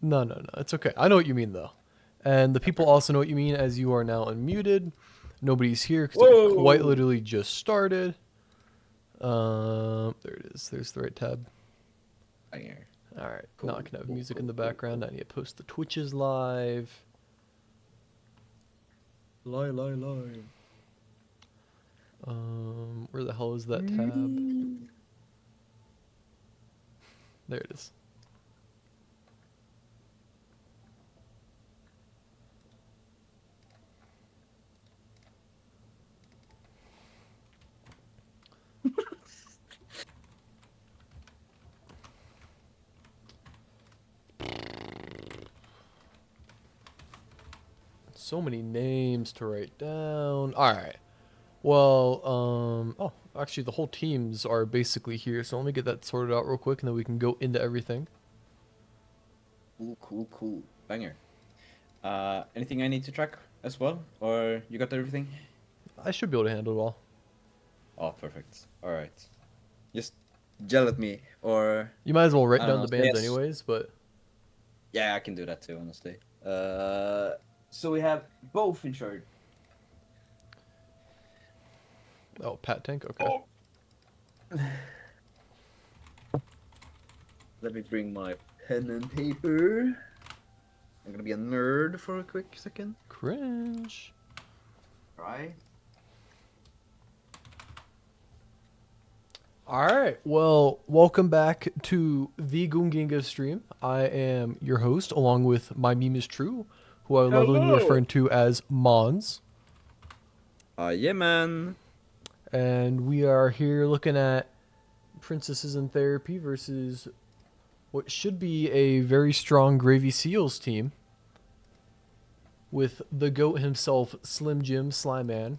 No, no, no. It's okay. I know what you mean, though. And the people also know what you mean as you are now unmuted. Nobody's here because it quite Whoa! literally just started. There it is. There's the right tab. Banger. All right. Now I Cool, can have cool, music in cool, the cool, background. cool. I need to post the Twitches live. Lie. Where the hell is that tab? Mm. There it is. So many names to write down. All right. Well, oh, actually, the whole teams are basically here. So let me get that sorted out real quick, and then we can go into everything. Cool. Banger. Anything I need to track as well? Or you got everything? I should be able to handle it all. Oh, perfect. All right. Just yell at me, or You might as well write I don't down know. the Say bands yes. anyways, but Yeah, I can do that too, honestly. So we have both insured. oh, Pat Tank, okay. Oh. Let me bring my pen and paper. I'm gonna be a nerd for a quick second. Cringe. Right. All right. Well, welcome back to the Gunginga stream. I am your host, along with my meme is true, who I lovingly Hello. refer to as Mons. Yeah, man. And we are here looking at Princesses in Therapy versus what should be a very strong Gravy Seals team with the GOAT himself, Slim Jim Slyman.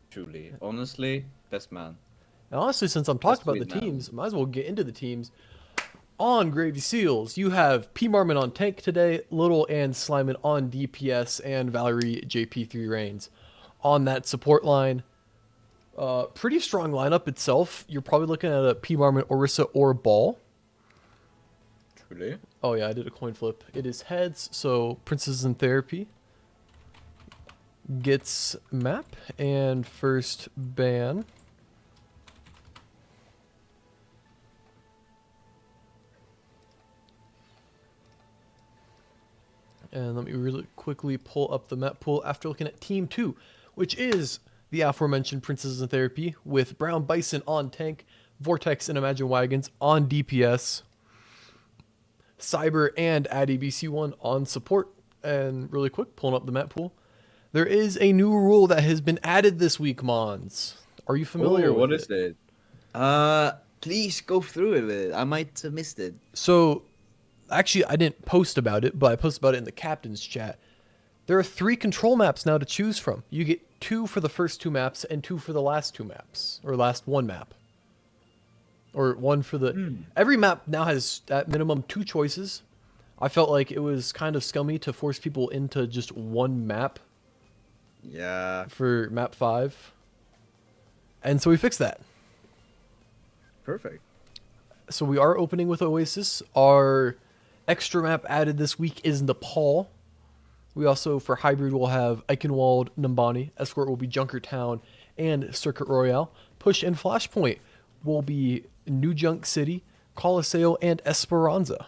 Truly, honestly, best man. And honestly, since I'm talking Best about the weed man. teams, might as well get into the teams. On Gravy Seals, you have P. Marmon on tank today, Little and Slyman on DPS, and Valerie JP3 Reigns on that support line. Pretty strong lineup itself. You're probably looking at a P. Marmon, Orisa, or Ball. Truly. Oh yeah, I did a coin flip. It is heads, so Princess in Therapy gets map and first ban. And let me really quickly pull up the map pool after looking at Team 2, which is the aforementioned Princesses in Therapy with Brown Bison on tank, Vortex and Imagine Wagons on DPS, Cyber and AddABC1 on support. And really quick, pulling up the map pool. There is a new rule that has been added this week, Mons. Are you familiar Oh, with what is it? it? Please go through it with it. I might have missed it. So, actually, I didn't post about it, but I posted about it in the captain's chat. There are 3 control maps now to choose from. You get 2 for the first 2 maps and 2 for the last 2 maps, or last 1 map. Or 1 for the... Hmm. Every map now has, at minimum, 2 choices. I felt like it was kind of scummy to force people into just 1 map Yeah, for map 5. And so we fixed that. perfect. So we are opening with Oasis. Our extra map added this week is Nepal. We also, for hybrid, will have Eichenwald, Numbani. Escort will be Junkertown and Circuit Royale. Push and Flashpoint will be New Junk City, Coliseo, and Esperanza.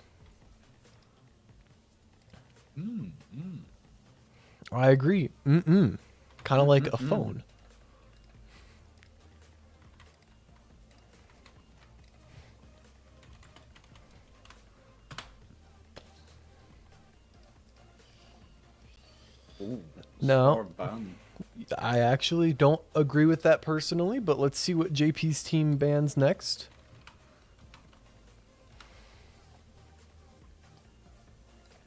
Mm, mm, I agree. Mm-mm. Kind of like a mm. phone. Oh, No, star band. I actually don't agree with that personally, but let's see what JP's team bans next.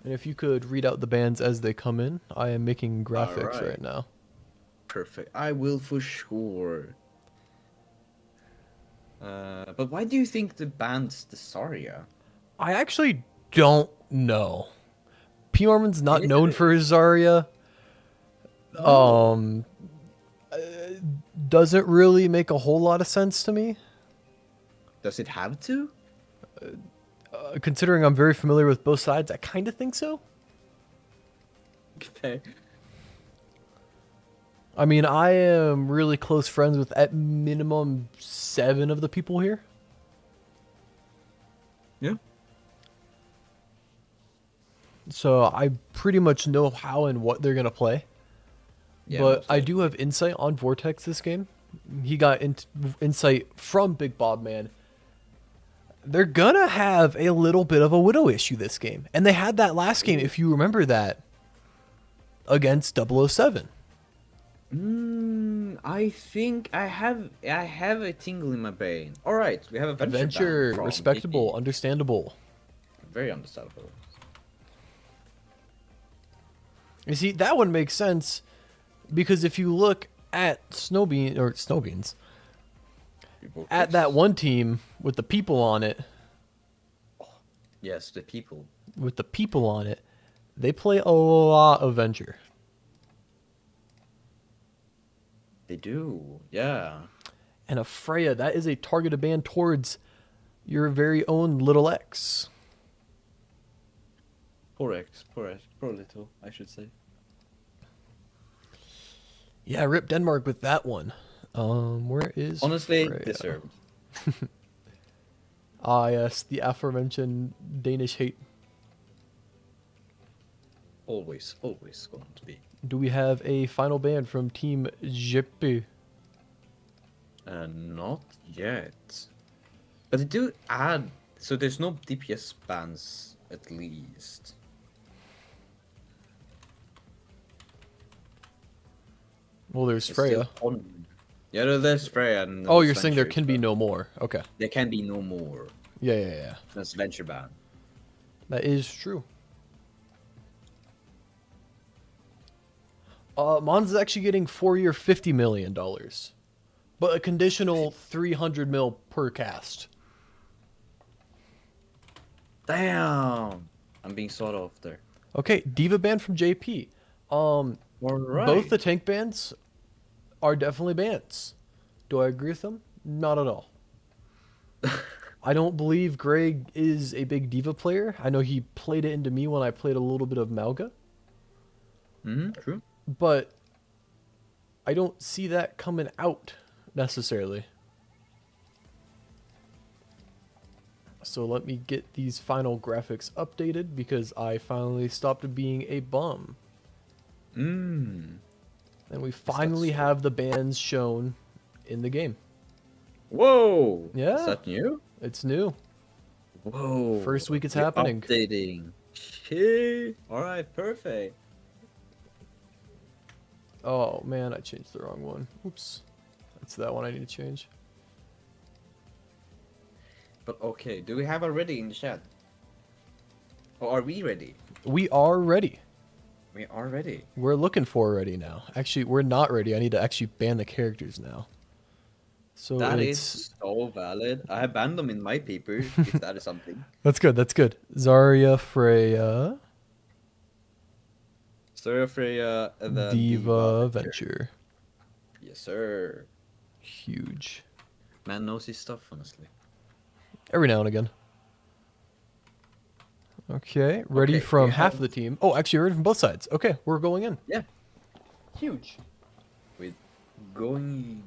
And if you could read out the bands as they come in, I am making All graphics right, right now. perfect. I will for sure. But why do you think the band's the Saria? I actually don't know. P. Marmon's not Is known it? for his Zarya. No. Doesn't really make a whole lot of sense to me. Does it have to? Considering I'm very familiar with both sides, I kind of think so. Okay. I mean, I am really close friends with at minimum 7 of the people here. Yeah. So I pretty much know how and what they're going to play. Yeah, But most I do likely. have insight on Vortex this game. He got insight from Big Bob Man. They're going to have a little bit of a Widow issue this game. And they had that last game, if you remember that, against 007. I think I have a tingle in my brain. All right, we have a venture Adventure, ban from respectable, DP. understandable. Very understandable. You see, that one makes sense because if you look at Snowbeans, at that one team with the people on it, Yes, the people. they play a lot of Venture. They do. Yeah. And a Freya, that is a targeted ban towards your very own little X. Poor X. Poor little, I should say. Yeah, rip Denmark with that one. Where is Honestly, Freya? deserved. Ah, yes, the aforementioned Danish hate. Always going to be. Do we have a final ban from Team GP? Not yet. But they do add, so there's no DPS bans at least. Well, there's It's Freya. still on. Yeah, there's Freya. And Oh, there's you're saying there Venture, can be but no more. Okay. there can be no more. Yeah. That's Venture ban. That is true. Mons is actually getting 4-year $50 million, but a conditional 300 mil per cast. Damn! I'm being sought off there. Okay, Diva ban from JP. All right. Both the tank bans are definitely bans. Do I agree with them? Not at all. I don't believe Greg is a big Diva player. I know he played it into me when I played a little bit of Malga. True. But I don't see that coming out necessarily. So let me get these final graphics updated because I finally stopped being a bum. And we finally so? have the bans shown in the game. Whoa! Yeah. Is that new? It's new. Whoa! First week it's You're happening. Updating. Shit. All right, perfect. Oh man, I changed the wrong one. Oops. That's that one I need to change. But okay, do we have a ready in the chat? Or are we ready? We are ready. We are ready. We're looking for ready now. Actually, we're not ready. I need to actually ban the characters now. So That it's... is so valid. I have banned them in my paper, if that is something. That's good. That's good. Zarya, Freya, Sir Freya, and then Diva, Venture. Yes, sir. Huge. Man knows his stuff, honestly. Every now and again. Okay, ready Okay, from we half have- of the team. Oh, actually, ready from both sides. Okay, we're going in. Yeah. Huge. With going.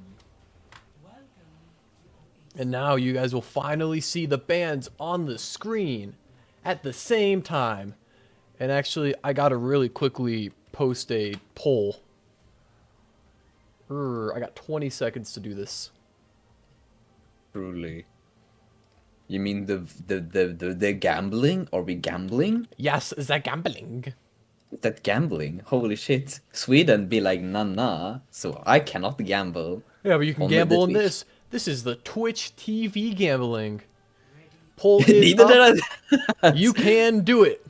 And now you guys will finally see the bands on the screen at the same time. And actually, I gotta really quickly post a poll. I got 20 seconds to do this. Truly. You mean the gambling? Are we gambling? Yes, is that gambling? Is that gambling? Holy shit. Sweden be like, nah, so I cannot gamble. Yeah, but you can Only gamble the on Twitch. this. This is the Twitch TV gambling. Poll is Neither up. did I. You can do it.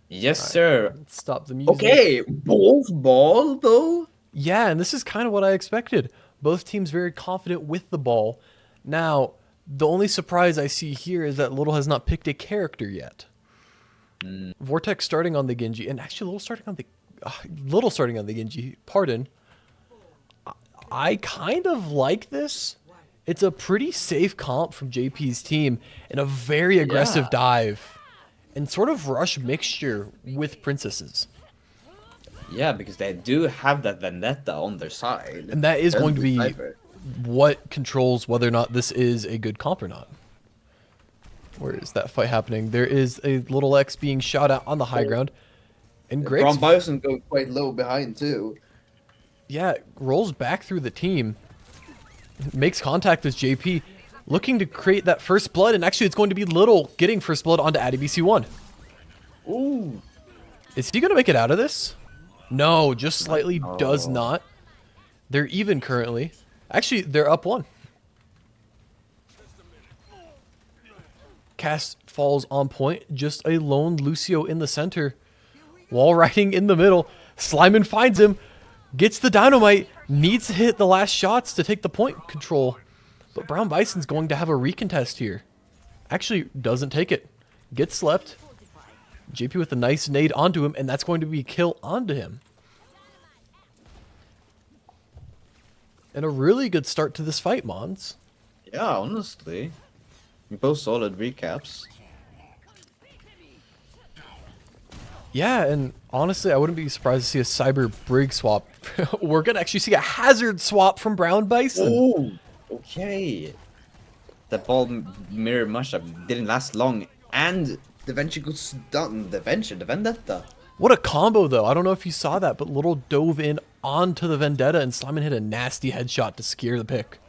Yes, sir. Let's stop the music. Okay, both ball though? Yeah, and this is kind of what I expected. Both teams very confident with the ball. Now, the only surprise I see here is that Little has not picked a character yet. Vortex starting on the Genji, and actually Little starting on the Genji. Pardon. I kind of like this. It's a pretty safe comp from JP's team and a very aggressive Yeah. dive and sort of rush mixture with princesses. Yeah, because they do have that vendetta on their side. And that is And going to with be Cypher. what controls whether or not this is a good comp or not. Where is that fight happening? There is a little X being shot at on the high ground. And Greg's, Brown Bison going quite low behind too. yeah, rolls back through the team. Makes contact with JP. Looking to create that first blood. And actually, it's going to be Little getting first blood onto AddyBC1. Ooh. Is he going to make it out of this? No, just slightly does not. They're even currently. Actually, they're up 1. Cast falls on point. Just a lone Lucio in the center. Wall riding in the middle. Sliman finds him. Gets the dynamite. Needs to hit the last shots to take the point control. But Brown Bison's going to have a recontest here. Actually, doesn't take it. Gets slept. JP with a nice nade onto him, and that's going to be a kill onto him. And a really good start to this fight, Mons. Yeah, honestly. Both solid recaps. Yeah, and honestly, I wouldn't be surprised to see a Cyber Brig swap. We're going to actually see a Hazard swap from Brown Bison. Oh, okay. That ball mirror mashup didn't last long, and the Venture got stunned. The Vendetta. What a combo, though. I don't know if you saw that, but Little dove in onto the Vendetta, and Simon hit a nasty headshot to scare the pick.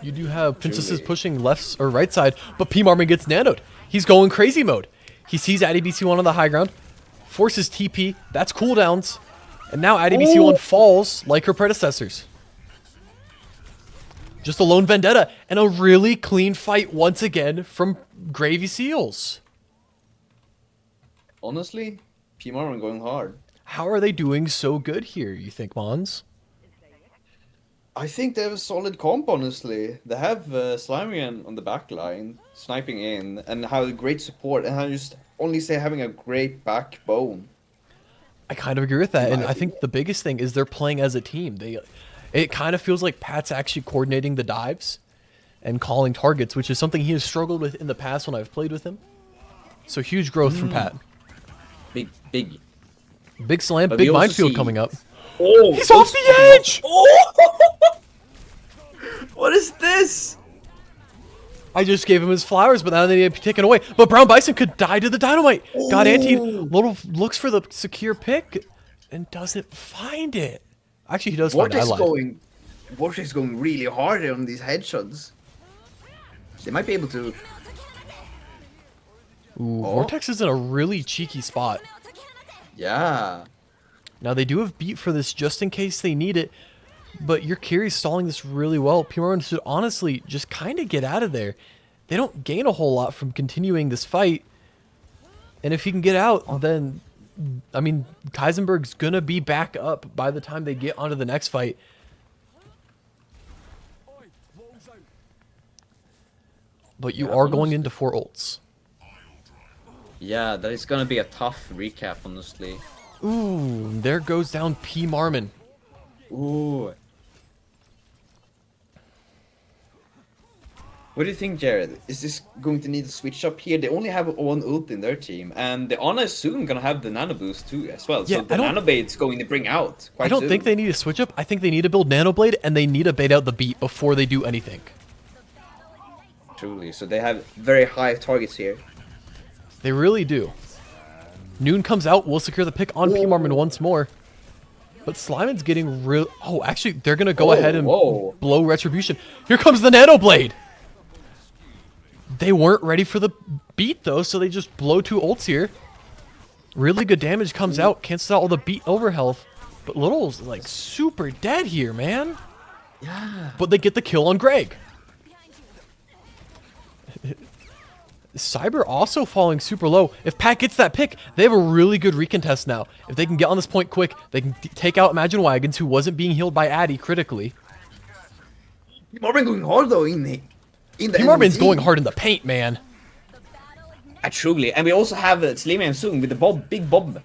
You do have Princesses pushing left or right side, but P. Marmon gets nanoed. He's going crazy mode. He sees AddyBC1 on the high ground, forces TP. That's cooldowns. And now AddyBC1 falls like her predecessors. Just a lone Vendetta and a really clean fight once again from Gravy Seals. Honestly, P-Marvin going hard. How are they doing so good here, you think, Mons? I think they have a solid comp, honestly. They have Slimian on the back line, sniping in, and have great support, and I just only say having a great backbone. I kind of agree with that, In and my I think the biggest thing is they're playing as a team. It kind of feels like Pat's actually coordinating the dives and calling targets, which is something he has struggled with in the past when I've played with him. So huge growth from Pat. Big. Big slam, But big we also minefield see- coming up. Oh, He's off the edge! What is this? I just gave him his flowers, but now they need to be taken away. But Brown Bison could die to the dynamite. Got anti. Little looks for the secure pick and doesn't find it. Actually, he does find it. I lied. Vortex going really hard on these headshots. They might be able to. Ooh, Vortex is in a really cheeky spot. Yeah. Now they do have beat for this just in case they need it, but your Kiri's stalling this really well. P1 should honestly just kind of get out of there. They don't gain a whole lot from continuing this fight, and if he can get out, then I mean Kaisenberg's gonna be back up by the time they get onto the next fight. But you are going into 4 ults. Yeah, that is gonna be a tough recap, honestly. Ooh, there goes down P. Marmon. Ooh. What do you think, Jared? Is this going to need to switch up here? They only have one ult in their team, and the Ana is soon gonna have the nano boost too, as well. Yeah, So the nano bait's going to bring out quite I don't soon. think they need to switch up. I think they need to build Nanoblade, and they need to bait out the beat before they do anything. Truly, so they have very high targets here. They really do. Noon comes out, will secure the pick on P. Marmon once more. But Slimon's getting real. Oh, actually, they're going to go ahead and blow Retribution. Here comes the Nanoblade. They weren't ready for the beat, though, so they just blow 2 ults here. Really good damage comes out, cancels out all the beat over health. But Little's, like, super dead here, man. Yeah. But they get the kill on Greg. Cyber also falling super low. If Pat gets that pick, they have a really good recontest now. If they can get on this point quick, they can take out Imagine Wagons, who wasn't being healed by Addy critically. Marvin going hard though in the P. Marvin's going hard in the paint, man. Truly, and we also have Slayman soon with the Bob, big Bob.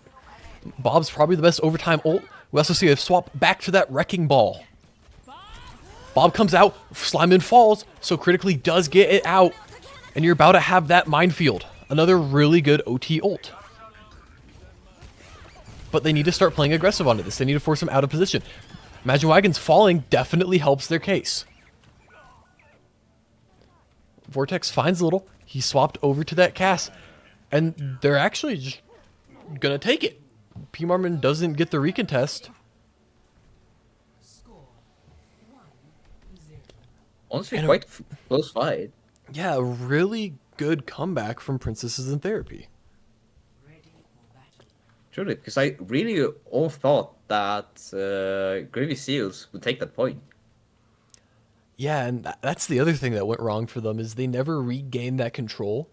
Bob's probably the best overtime ult. We also see a swap back to that Wrecking Ball. Bob comes out, Slimeman falls, so critically does get it out. And you're about to have that minefield. Another really good OT ult. But they need to start playing aggressive onto this. They need to force him out of position. Imagine Wagons falling definitely helps their case. Vortex finds Little. He swapped over to that cast. And they're actually just going to take it. P. Marmon doesn't get the recontest. Honestly, quite close fight. Yeah, a really good comeback from Princesses in Therapy. Truly, because I really all thought that Gravy Seals would take that point. Yeah, and that's the other thing that went wrong for them is they never regained that control.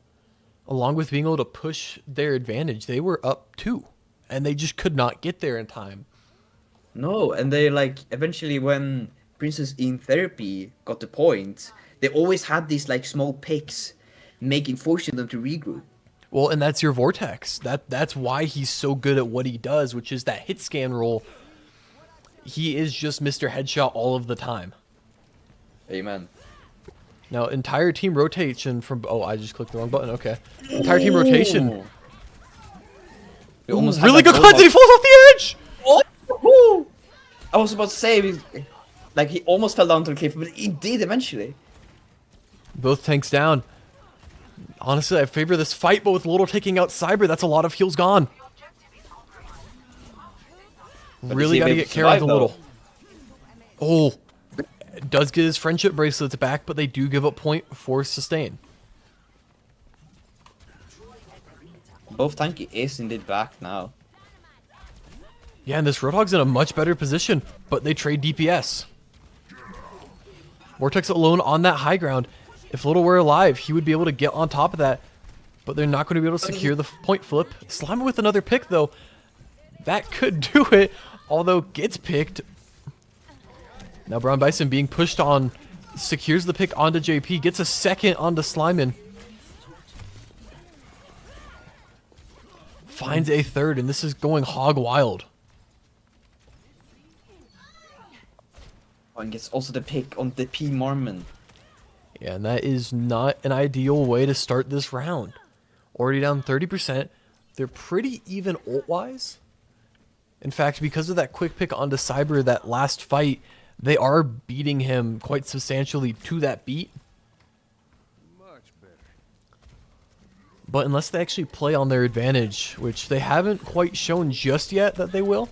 Along with being able to push their advantage, they were up 2, and they just could not get there in time. No, and they like eventually when Princess in Therapy got the point, they always had these like small picks, forcing them to regroup. Well, and that's your Vortex. That's why he's so good at what he does, which is that hit scan roll. He is just Mr. Headshot all of the time. Amen. Now, entire team rotation from... Oh, I just clicked the wrong button. Okay. Entire team rotation. We almost Really had good that cleanse, and he falls off the edge! What? I was about to say, like he almost fell down to the cliff, but he did eventually. Both tanks down. Honestly, I favor this fight, but with Little taking out Cyber, that's a lot of heals gone. Really got to get care of the Little. Oh, does get his friendship bracelets back, but they do give up point for sustain. Both tanky is indeed back now. Yeah, and this Roadhog's in a much better position, but they trade DPS. Vortex alone on that high ground. If Little were alive, he would be able to get on top of that, but they're not going to be able to secure the point flip. Slimer with another pick, though. That could do it, although gets picked. Now Brown Bison being pushed on, secures the pick onto JP, gets a second onto Sliman. Finds a third, and this is going hog wild. Oh, and gets also the pick on the P. Marmon. Yeah, and that is not an ideal way to start this round. Already down 30%. They're pretty even ult-wise. In fact, because of that quick pick onto Cyber, that last fight, they are beating him quite substantially to that beat. But unless they actually play on their advantage, which they haven't quite shown just yet that they will.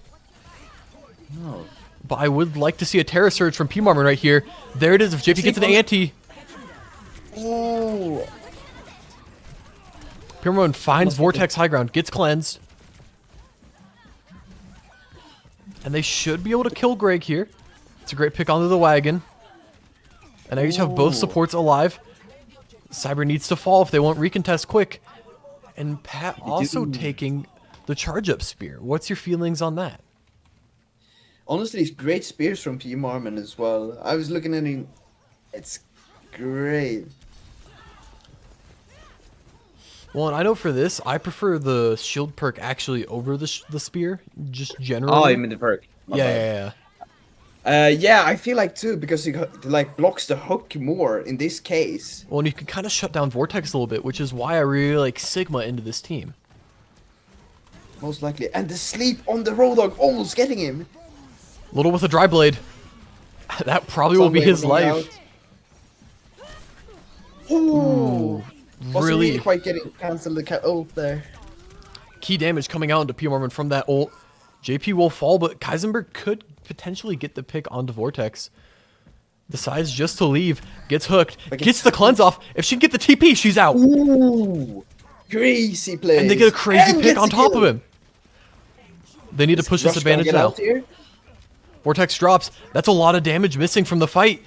No. But I would like to see a Terra Surge from P. Marmon right here. There it is. If JP gets an ante. Oh. P. Marmon finds Vortex high ground, gets cleansed. And they should be able to kill Greg here. It's a great pick onto the wagon. And now you just have both supports alive. Cyber needs to fall if they want recontest quick. And Pat also taking the charge up spear. What's your feelings on that? Honestly, it's great spears from P. Marmon as well. I was looking at him. It's great. Well, and I know for this, I prefer the shield perk actually over the spear, just generally. Oh, you mean the perk? Yeah. Yeah, I feel like too, because he like blocks the hook more in this case. Well, and you can kind of shut down Vortex a little bit, which is why I really like Sigma into this team. Most likely. And the sleep on the Roadhog almost getting him. Little with a dry blade. That probably will be his life. Ooh. Wasn't Really quite getting cancelled the ult there. key damage coming out into P. Marmon from that ult. JP will fall, but Kaisenberg could potentially get the pick onto Vortex. Decides just to leave, gets hooked, gets the cleanse off. If she can get the TP, she's out. Ooh. Crazy play. And they get a crazy pick on top of him. They need to push this advantage now. Vortex drops. That's a lot of damage missing from the fight,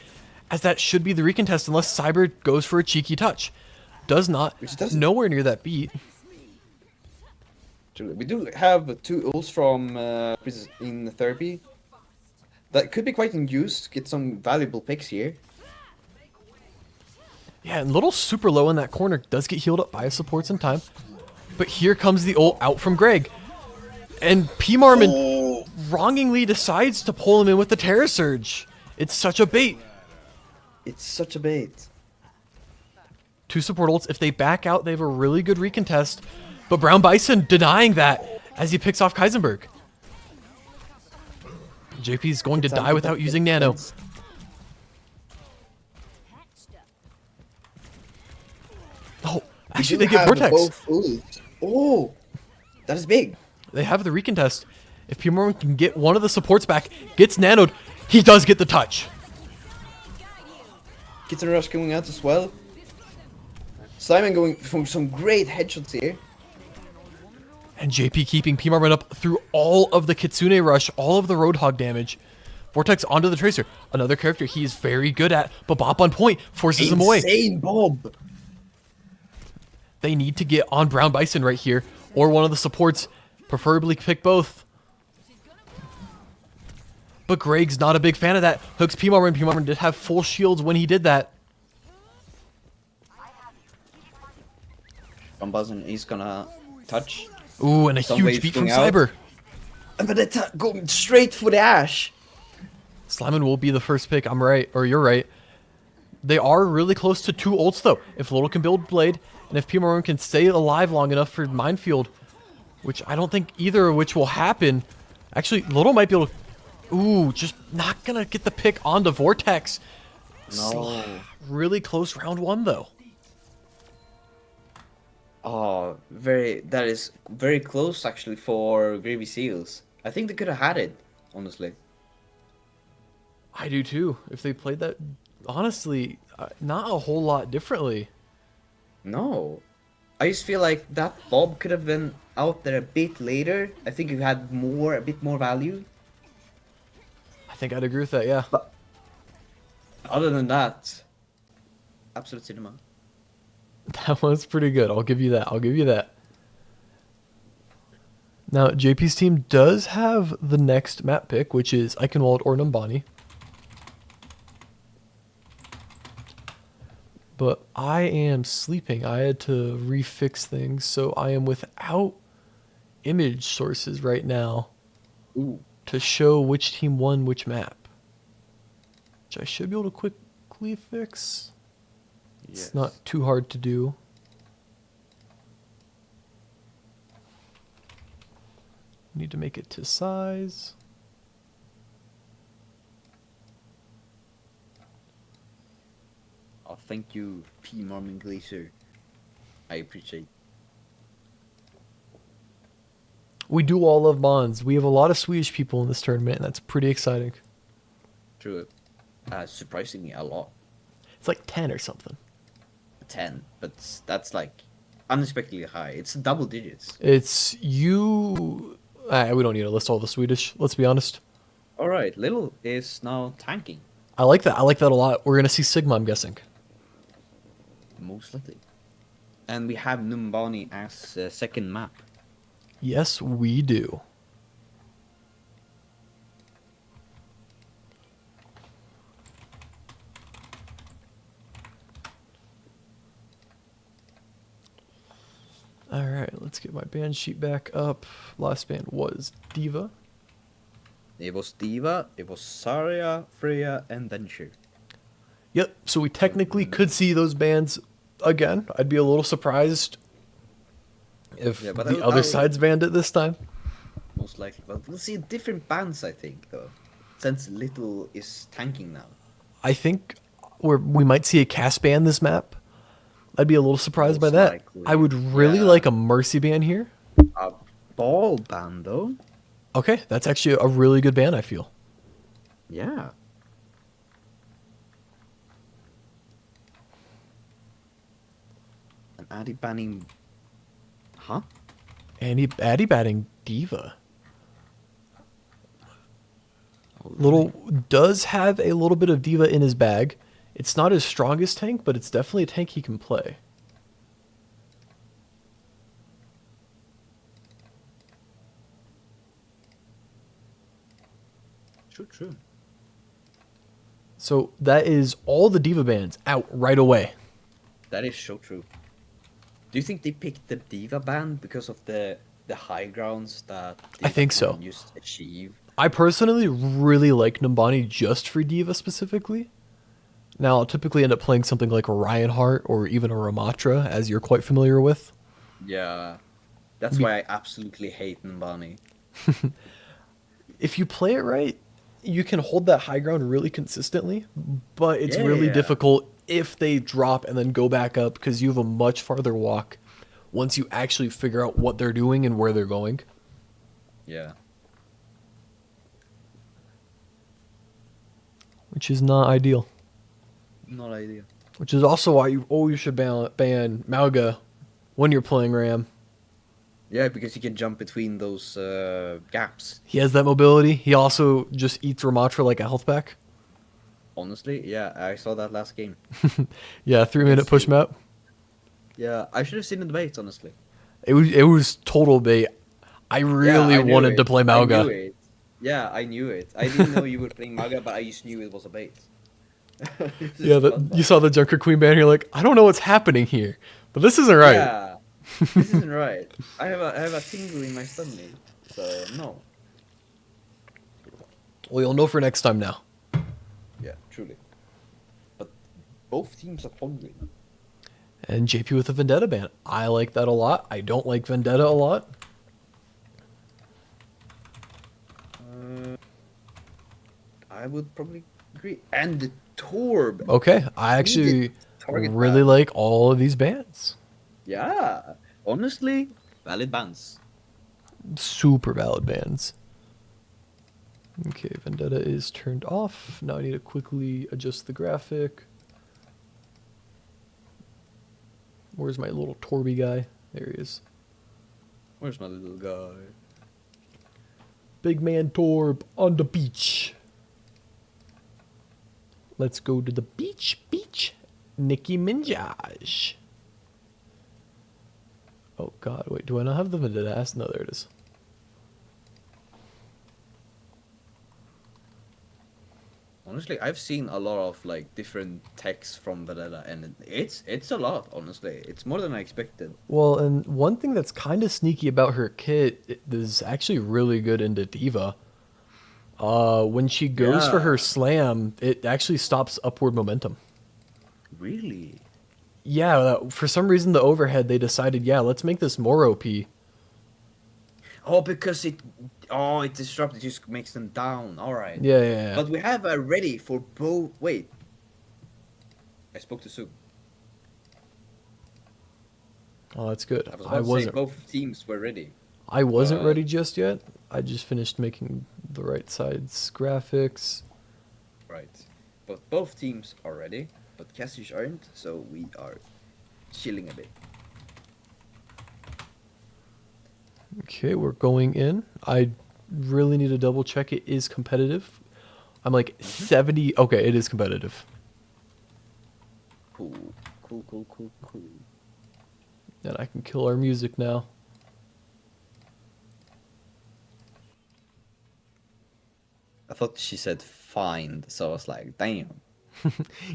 as that should be the recontest unless Cyber goes for a cheeky touch. Does not. Nowhere near that beat. We do have 2 ults from in Therapy. That could be quite in use. Get some valuable picks here. Yeah, and Little super low in that corner. Does get healed up by his supports in time. But here comes the ult out from Greg. And P. Marmon wrongingly decides to pull him in with the Terra Surge. It's such a bait. It's such a bait. 2 support ults. If they back out, they have a really good recontest. But Brown Bison denying that as he picks off Kaisenberg. JP's going to die without using Nano. Oh, actually they get Vortex. Oh, that is big. They have the recontest. If Pimorman can get one of the supports back, gets nanoed, he does get the touch. Kitten Rush coming out as well. Simon going for some great headshots here. And JP keeping Pimorman up through all of the Kitsune Rush, all of the Roadhog damage. Vortex onto the Tracer. Another character he is very good at, but Bop on point forces him away. Insane Bob. They need to get on Brown Bison right here, or one of the supports, preferably pick both. But Greg's not a big fan of that. Hooks Pimorman. Pimorman did have full shields when he did that. Van Basten is gonna touch. Ooh, and a Some waves huge beat from going out. Cyber. But they going straight for the Ash. Sliman will be the first pick. I'm right, or you're right. They are really close to 2 ults though. If Little can build Blade, and if Pimorman can stay alive long enough for Minefield, which I don't think either of which will happen. Actually, Little might be able to... Ooh, just not gonna get the pick onto Vortex. No. Really close round 1 though. Oh, that is very close actually for Gravy Seals. I think they could have had it, honestly. I do too. If they played that, honestly, not a whole lot differently. No. I just feel like that Bob could have been out there a bit later. I think you had a bit more value. I think I'd agree with that, yeah. But other than that, absolute cinema. That was pretty good. I'll give you that. I'll give you that. Now, JP's team does have the next map pick, which is Eichenwald or Numbani. But I am sleeping. I had to refix things, so I am without image sources right now Ooh. to show which team won which map. Which I should be able to quickly fix. It's not too hard to do. Need to make it to size. Oh, thank you, P. Marmon Glacier. I appreciate. We do all love bonds. We have a lot of Swedish people in this tournament, and that's pretty exciting. True. Surprisingly a lot. It's like 10 or something. 10, but that's like unexpectedly high. It's double digits. It's you... we don't need to list all the Swedish, let's be honest. All right, Little is now tanking. I like that. I like that a lot. We're going to see Sigma, I'm guessing. Most likely. And we have Numbani as second map. Yes, we do. Alright, let's get my band sheet back up. Last band was Diva. It was Diva, it was Saria, Freya, and Venture. Yep, so we technically could see those bands again. I'd be a little surprised if Yeah, but the other side's banned it this time. Most likely. But we'll see different bands, I think, though. Since Little is tanking now. I think we might see a cast ban this map. I'd be a little surprised by Most that. likely, I would really yeah. like a Mercy ban here. A ball band, though? Okay, that's actually a really good ban, I feel. Yeah. An Addy banning... Huh? Addy batting Diva. Little does have a little bit of Diva in his bag. It's not his strongest tank, but it's definitely a tank he can play. True. So that is all the Diva bans out right away. That is so true. Do you think they picked the Diva band because of the high grounds that I think Diva so. can just achieve? I personally really like Numbani just for Diva specifically. Now, I'll typically end up playing something like a Reinhardt or even a Ramatra, as you're quite familiar with. Yeah. That's why I absolutely hate Nbani. If you play it right, you can hold that high ground really consistently, but it's really Yeah. difficult if they drop and then go back up because you have a much farther walk once you actually figure out what they're doing and where they're going. Yeah. Which is not ideal. Not ideal. Which is also why you always should ban Mauga when you're playing Ram. Yeah, because you can jump between those gaps. He has that mobility. He also just eats Ramatra like a health pack. Honestly, yeah, I saw that last game. Yeah, 3-minute Yes, push he- map. Yeah, I should have seen the debate, honestly. It was total bait. I really Yeah, I knew wanted to it. play I knew Mauga. it. Yeah, I knew it. I didn't know you were playing Maga, but I just knew it was a bait. This Yeah, is fun, you saw the Junker Queen ban. You're like, I don't know what's happening here, but this isn't right. Yeah, this isn't right. I have a tingle in my stomach, so no. Well, you'll know for next time now. Yeah, truly. But both teams are hungry. And JP with a Vendetta ban. I like that a lot. I don't like Vendetta a lot. I would probably agree. And the Torb. Okay, I actually target really ban. like all of these bans. Yeah, honestly, valid bans. Super valid bans. Okay, Vendetta is turned off. Now I need to quickly adjust the graphic. Where's my little Torby guy? There he is. Where's my little guy? Big man Torb on the beach. Let's go to the beach. Nicki Minaj. Oh god, wait, do I not have the Vendetta ass? No, there it is. Honestly, I've seen a lot of like different texts from Vanilla, and it's a lot. Honestly, it's more than I expected. Well, and one thing that's kind of sneaky about her kit is actually really good into Diva. When she goes for her Yeah. slam, it actually stops upward momentum. Really? Yeah, for some reason the overhead they decided, yeah, let's make this more OP. Oh, because it disrupts. It just makes them down. All right. Yeah. But we have a ready for both. Wait. I spoke to Sue. Oh, that's good. I was I about to say wasn't. both teams were ready. I wasn't but- ready just yet. I just finished making the right side's graphics. Right. But both teams are ready, but Cassius aren't, so we are chilling a bit. Okay, we're going in. I really need to double check it is competitive. I'm like 70. Okay, it is competitive. Cool. And I can kill our music now. I thought she said find, so I was like, damn.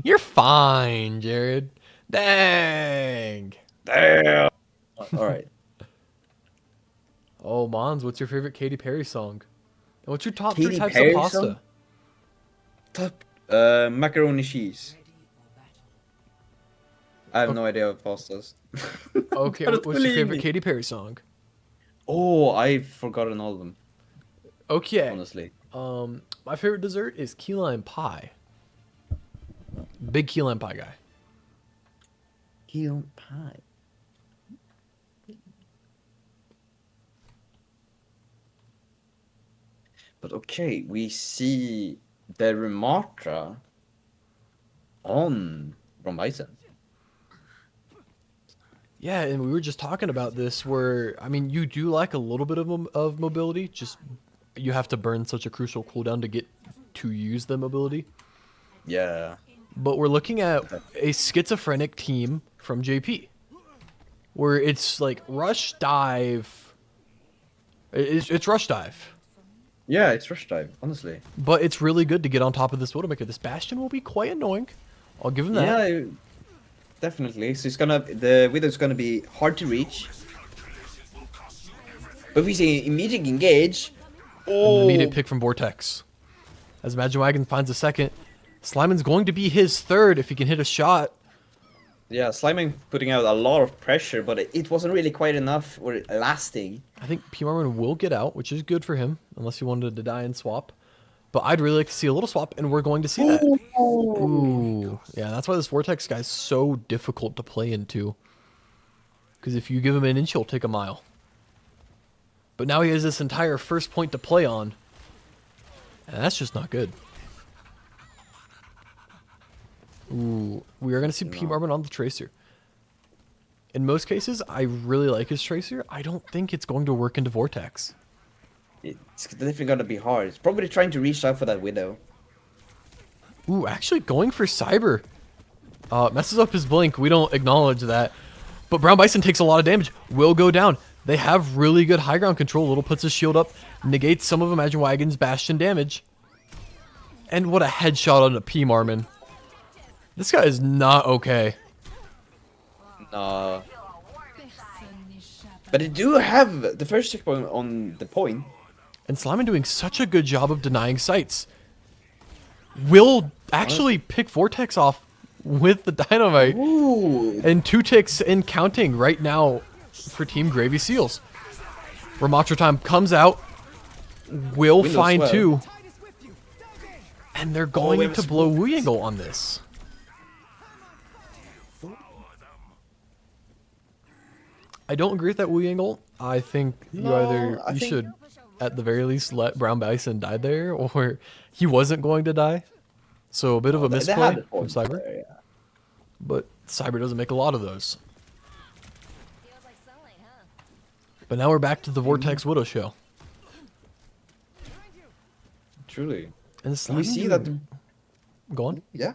You're fine, Jared. Dang. Damn. All right. Oh, Mons, what's your favorite Katy Perry song? And what's your top Katy 3 types Perry of pasta? song? Top macaroni cheese. I have no idea what pastas. Okay, Don't what's your believe favorite me. Katy Perry song? Oh, I've forgotten all of them, Okay. honestly. My favorite dessert is key lime pie. Big key lime pie guy. Key pie. But okay, we see the Rematra on Ron Bison. Yeah, and we were just talking about this where, I mean, you do like a little bit of mobility, just you have to burn such a crucial cooldown to get to use the mobility. Yeah. But we're looking at a schizophrenic team from JP, where it's like rush dive. It's rush dive, Yeah, it's Rush Dive, honestly. but it's really good to get on top of this Widowmaker. This Bastion will be quite annoying. I'll give him that. Yeah, definitely. So the Widow's gonna be hard to reach. But if we say immediate engage, An oh, immediate pick from Vortex. As Imagine Wagon finds a second. Slimon's going to be his third if he can hit a shot. Yeah, Sliming putting out a lot of pressure, but it wasn't really quite enough or lasting. I think P. Marvin will get out, which is good for him, unless he wanted to die and swap. But I'd really like to see a little swap, and we're going to see that. Ooh. Yeah, that's why this Vortex guy's so difficult to play into. Because if you give him an inch, he'll take a mile. But now he has this entire first point to play on. And that's just not good. Ooh, we are going to see P. Marvin on the Tracer. In most cases, I really like his Tracer. I don't think it's going to work into Vortex. It's definitely gonna be hard. It's probably trying to reach out for that Widow. Ooh, actually going for Cyber. Messes up his blink. We don't acknowledge that. But Brown Bison takes a lot of damage. Will go down. They have really good high ground control. Little puts his shield up. Negates some of Imagine Wagon's Bastion damage. And what a headshot on a P. Marvin. This guy is not okay. Nah. But they do have the first checkpoint on the point. And Sliman doing such a good job of denying sights. Will actually pick Vortex off with the dynamite. Ooh. And 2 ticks in counting right now for Team Gravy Seals. Ramatra time comes out. Will Windows find well. 2. And they're we going have to a blow Wu Yangle on this. I don't agree with that Wu Yangle. I think you should at the very least let Brown Bison die there, or he wasn't going to die. So a bit of a They misplay had the from point Cyber. there, yeah. But Cyber doesn't make a lot of those. But now we're back to the Vortex Widow show. Truly. And We Sliman see doing- that. Go on. Yeah.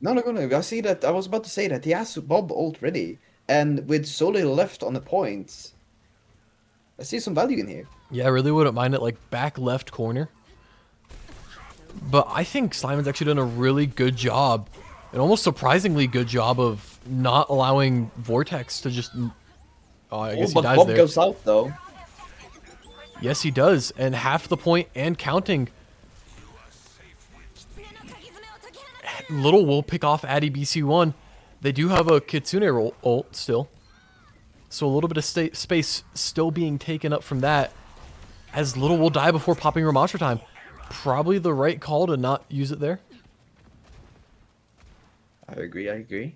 No, go on. I see that. I was about to say that he has Bob ult ready, and with so little left on the points, I see some value in here. Yeah, I really wouldn't mind it like back left corner. But I think Sliman's actually done a really good job, an almost surprisingly good job of not allowing Vortex to just. Oh, I guess he but dies Bob there. goes out though. Yes, he does, and half the point and counting. Little will pick off Addy BC1. They do have a Kitsune ult still. So a little bit of space still being taken up from that. As Little will die before popping Ramatra time. Probably the right call to not use it there. I agree.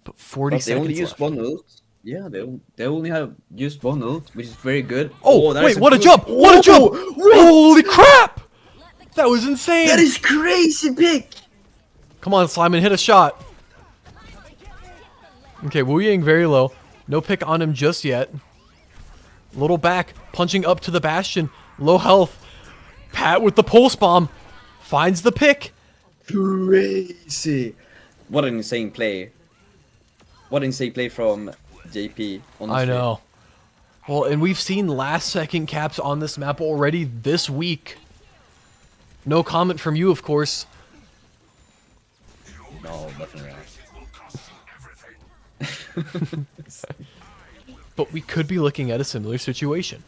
But 40 But they seconds only use left. one ult. Yeah, they only have used one ult, which is very good. Oh, that wait, is what a good- jump! What a jump! Whoa, Holy crap! That was insane! That is crazy pick! Come on, Sliman, hit a shot. Okay, Wu Yang very low. No pick on him just yet. Little back, punching up to the Bastion. Low health. Pat with the pulse bomb. Finds the pick. Crazy. What an insane play. What an insane play from JP, honestly. I know. Well, and we've seen last second caps on this map already this week. No comment from you, of course. No, definitely not. But we could be looking at a similar situation.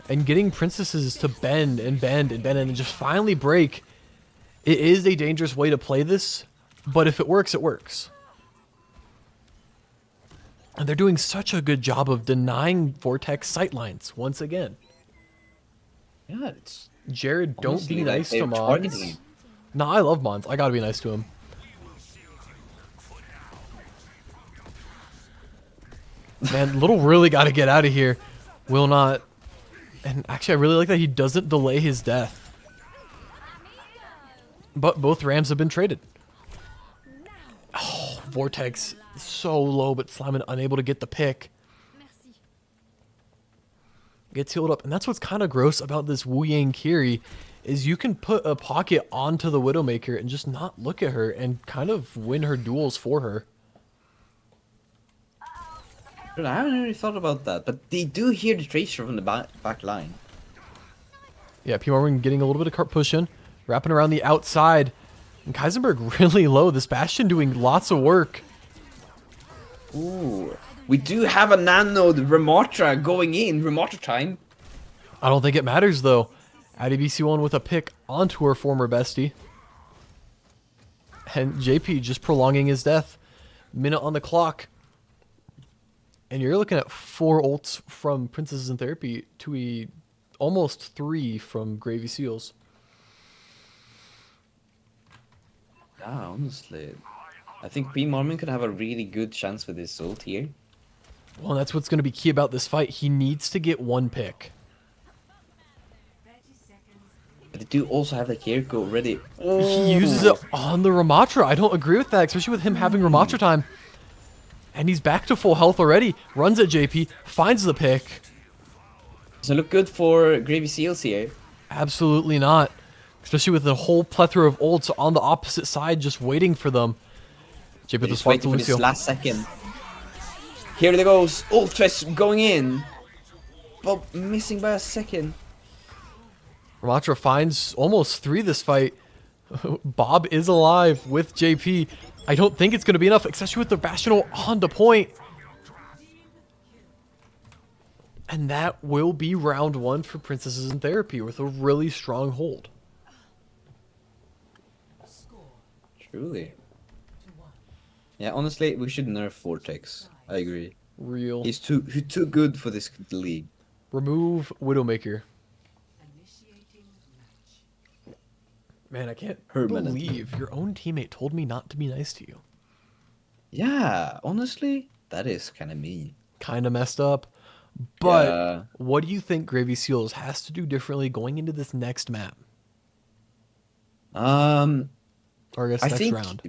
And getting princesses to bend and bend and bend and just finally break. It is a dangerous way to play this, but if it works, it works. And they're doing such a good job of denying Vortex sightlines once again. Yeah, it's Jared, don't honestly, be like, nice to they're targeting Mons. him. No, I love Mons. I gotta be nice to him. Man, Little really gotta get out of here. Will not. And actually, I really like that he doesn't delay his death. But both Rams have been traded. Oh, Vortex so low, but Sliman unable to get the pick. Gets healed up. And that's what's kind of gross about this Wu Yang Kiri, is you can put a pocket onto the Widowmaker and just not look at her and kind of win her duels for her. Dude, I haven't really thought about that, but they do hear the Tracer from the back line. Yeah, P. Marvin getting a little bit of cart push in, wrapping around the outside. And Kaisenberg really low. This Bastion doing lots of work. Ooh. We do have a nano Ramatra going in. Ramatra time. I don't think it matters, though. Addie BC1 with a pick onto her former bestie. And JP just prolonging his death. Minute on the clock. And you're looking at 4 ults from Princesses in Therapy to almost 3 from Gravy Seals. Yeah, honestly. I think P. Marmon could have a really good chance with his ult here. Well, that's what's going to be key about this fight. He needs to get 1 pick. But they do also have the Kiriko already. He uses it on the Ramatra. I don't agree with that, especially with him having Ramatra time. And he's back to full health already. Runs at JP, finds the pick. Doesn't look good for Gravy Seals here. Absolutely not. Especially with the whole plethora of ults on the opposite side just waiting for them. JP with the He's swap to waiting for this Lucio. last second. Here they goes. Ultras going in. But missing by a second. Ramatra finds almost 3 this fight. Bob is alive with JP. I don't think it's going to be enough, especially with the Bastion on the point. And that will be round 1 for Princesses in Therapy with a really strong hold. Truly. Yeah, honestly, we should nerf Vortex. I agree. Real. He's too good for this league. Remove Widowmaker. Man, I can't Permanent. believe your own teammate told me not to be nice to you. Yeah, honestly, that is kind of mean. Kind of messed up. But Yeah. what do you think Gravy Seals has to do differently going into this next map? Or I guess I next think round.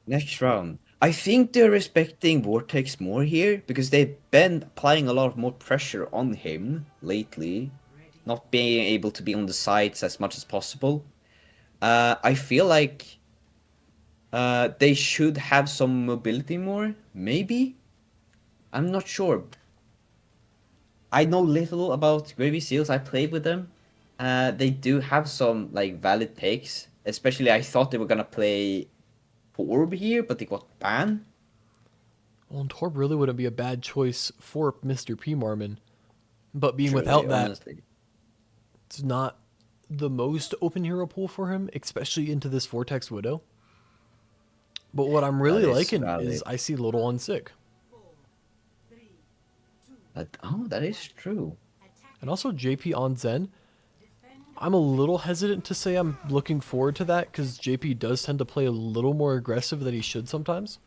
Next round. I think they're respecting Vortex more here because they've been applying a lot more pressure on him lately, not being able to be on the sides as much as possible. I feel like they should have some mobility more, maybe. I'm not sure. I know little about Gravy Seals. I played with them. They do have some like valid takes. Especially, I thought they were gonna play Torb here, but they got banned. Well, and Torb really wouldn't be a bad choice for Mr. P. Marmon. But being Truly, without that, honestly. it's not the most open hero pool for him, especially into this Vortex Widow. But what I'm really That is liking valid. is I see Little on sick. That is true. And also JP on Zen. I'm a little hesitant to say I'm looking forward to that because JP does tend to play a little more aggressive than he should sometimes.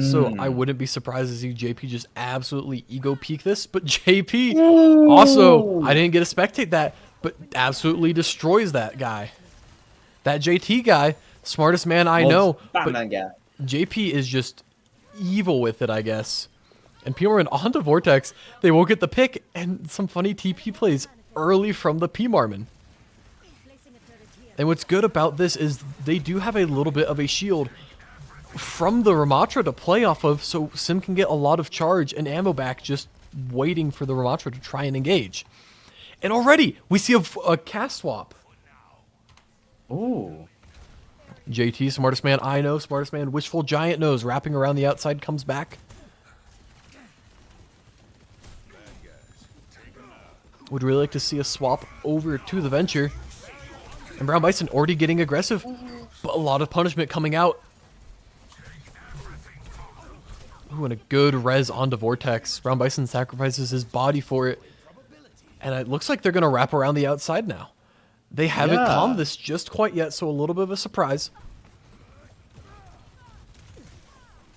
So I wouldn't be surprised to see JP just absolutely ego peak this. But JP also, I didn't get to spectate that, but absolutely destroys that guy. That JT guy, smartest man I know. But Batman guy. JP is just evil with it, I guess. And P-Marmon onto Vortex. They will get the pick and some funny TP plays early from the P-Marmon. And what's good about this is they do have a little bit of a shield from the Ramatra to play off of, so Sim can get a lot of charge and ammo back just waiting for the Ramatra to try and engage. And already, we see a cast swap. Ooh. JT, smartest man I know, smartest man Wishful Giant knows, wrapping around the outside, comes back. Would really like to see a swap over to the Venture. And Brown Bison already getting aggressive, but a lot of punishment coming out. Ooh, and a good res onto Vortex. Brown Bison sacrifices his body for it. And it looks like they're going to wrap around the outside now. They haven't calmed this just quite yet, so a little bit of a surprise.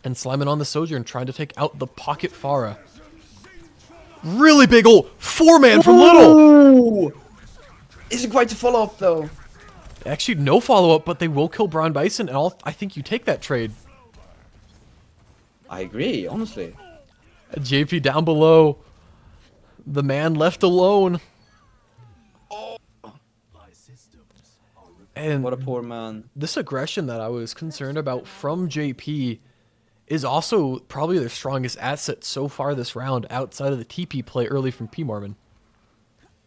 And Slimin on the Sojourn trying to take out the Pocket Pharah. Really big ult! 4-man from Little! Isn't quite to follow up though. Actually, no follow-up, but they will kill Brown Bison, and I think you take that trade. I agree, honestly. JP down below. The man left alone. And What a poor man. this aggression that I was concerned about from JP is also probably their strongest asset so far this round outside of the TP play early from P. Marmon.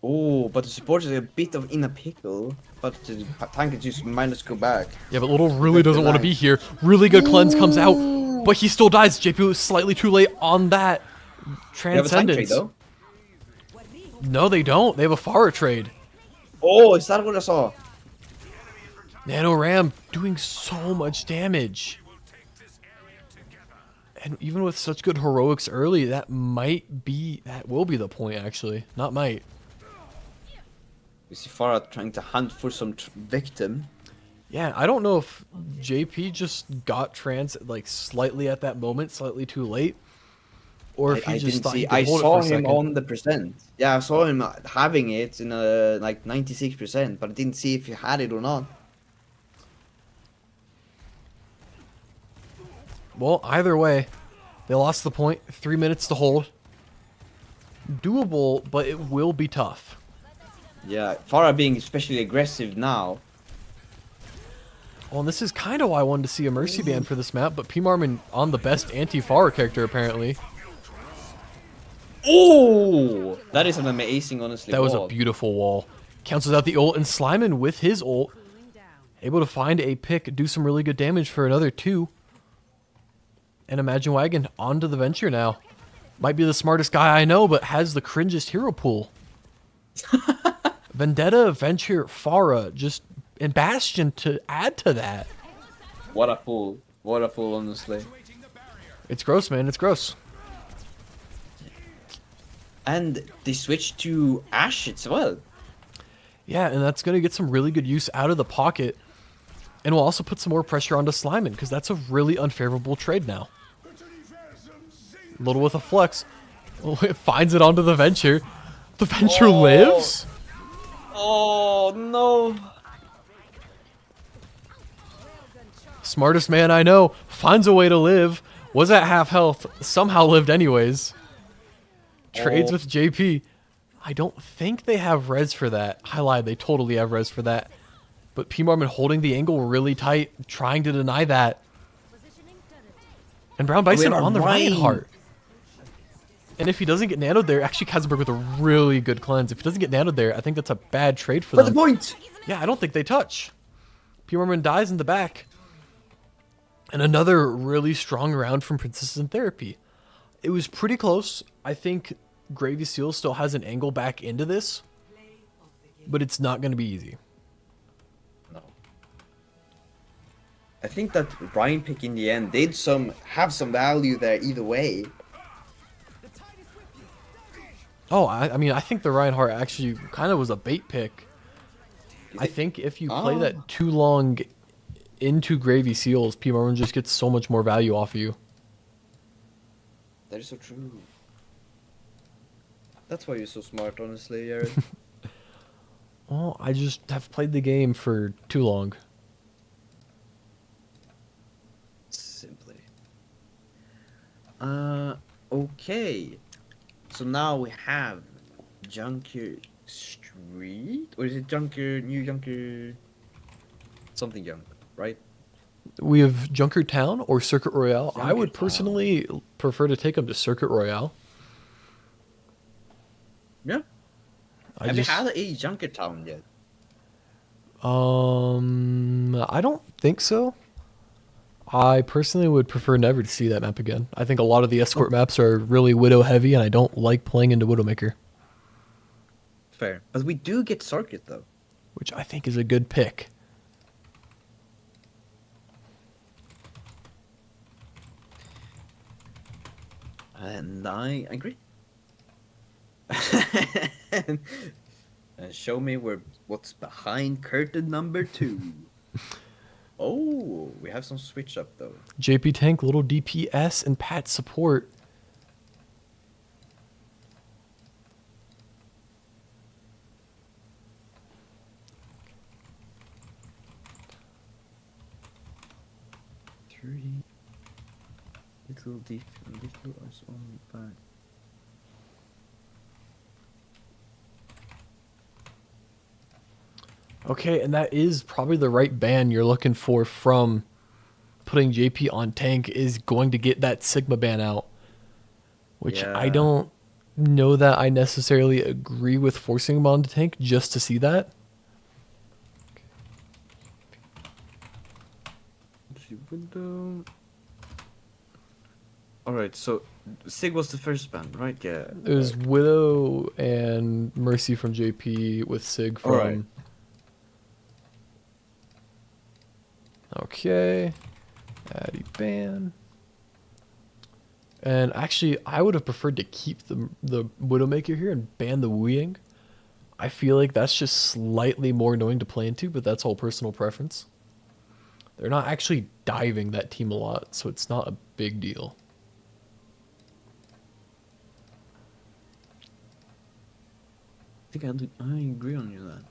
Oh, but the support is a bit of in a pickle. But the tank just minus go back. Yeah, but Little really doesn't want to be here. Really good cleanse comes out, but he still dies. JP was slightly too late on that You have a tank trade transcendence. though. No, they don't. They have a Pharah trade. Oh, is that what I saw? Nano Ram doing so much damage. And even with such good heroics early, that will be the point, actually. Not might. We see Farah trying to hunt for some victim. Yeah, I don't know if JP just got trans like slightly at that moment, slightly too late. Or if he I just didn't thought see. he could I hold it for saw a him second. on the percent. Yeah, I saw him having it in a like 96%, but I didn't see if he had it or not. Well, either way, they lost the point. 3 minutes to hold. Doable, but it will be tough. Yeah, Farah being especially aggressive now. Well, and this is kind of why I wanted to see a Mercy ban for this map, but P. Marmon on the best anti-Pharah character, apparently. Oh, that is an amazing, honestly. That was a wall. beautiful wall. Cancels out the ult, and Slyman with his ult, able to find a pick, do some really good damage for another 2. And Imagine Wagon onto the Venture now. Might be the smartest guy I know, but has the cringest hero pool. Vendetta, Venture, Pharah, just and Bastion to add to that. What a fool! What a fool, honestly. It's gross, man. It's gross. And they switched to Ash as well. Yeah, and that's going to get some really good use out of the pocket. And will also put some more pressure onto Slyman, because that's a really unfavorable trade now. Little with a flex. It finds it onto the Venture. The Venture lives? Oh no! Smartest man I know. Finds a way to live. Was at half health. Somehow lived anyways. Trades with JP. I don't think they have res for that. I lied. They totally have res for that. But P. Marmon holding the angle really tight. Trying to deny that. And Brown Bison on the Reinhardt. And if he doesn't get nanoed there, actually Kazenberg with a really good cleanse. If he doesn't get nanoed there, I think that's a bad trade for But them. the point! Yeah, I don't think they touch. P. Marmon dies in the back. And another really strong round from Princesses in Therapy. It was pretty close. I think Gravy Seal still has an angle back into this. But it's not going to be easy. No. I think that Ryan pick in the end did have some value there either way. Oh, I mean, I think the Reinhardt actually kind of was a bait pick. I think if you play that too long into Gravy Seals, P. Marmon just gets so much more value off of you. That is so true. That's why you're so smart, honestly, Jared. Well, I just have played the game for too long. Simply. Okay. So now we have Junker Street? Or is it New Junker... Something Junk, right? We have Junker Town or Circuit Royale. I would Junker personally prefer to take them to Circuit Royale. Yeah. Have you had a Junker Town yet? I don't think so. I personally would prefer never to see that map again. I think a lot of the escort maps are really Widow heavy, and I don't like playing into Widowmaker. Fair. But we do get Circuit, though. Which I think is a good pick. And I agree. And show me what's behind curtain number 2. Oh, we have some switch up though. JP Tank, little DPS, and Pat support. Three little is on the back. Okay, and that is probably the right ban you're looking for from putting JP on tank is going to get that Sigma ban out. Which I Yeah. don't know that I necessarily agree with forcing him onto tank just to see that. See window. All right, so Sig was the first ban, right? Yeah. It was Widow and Mercy from JP with Sig All right. from. Okay. Addy ban. And actually, I would have preferred to keep the Widowmaker here and ban the Wu Ying. I feel like that's just slightly more annoying to play into, but that's all personal preference. They're not actually diving that team a lot, so it's not a big deal. I think I agree on you that.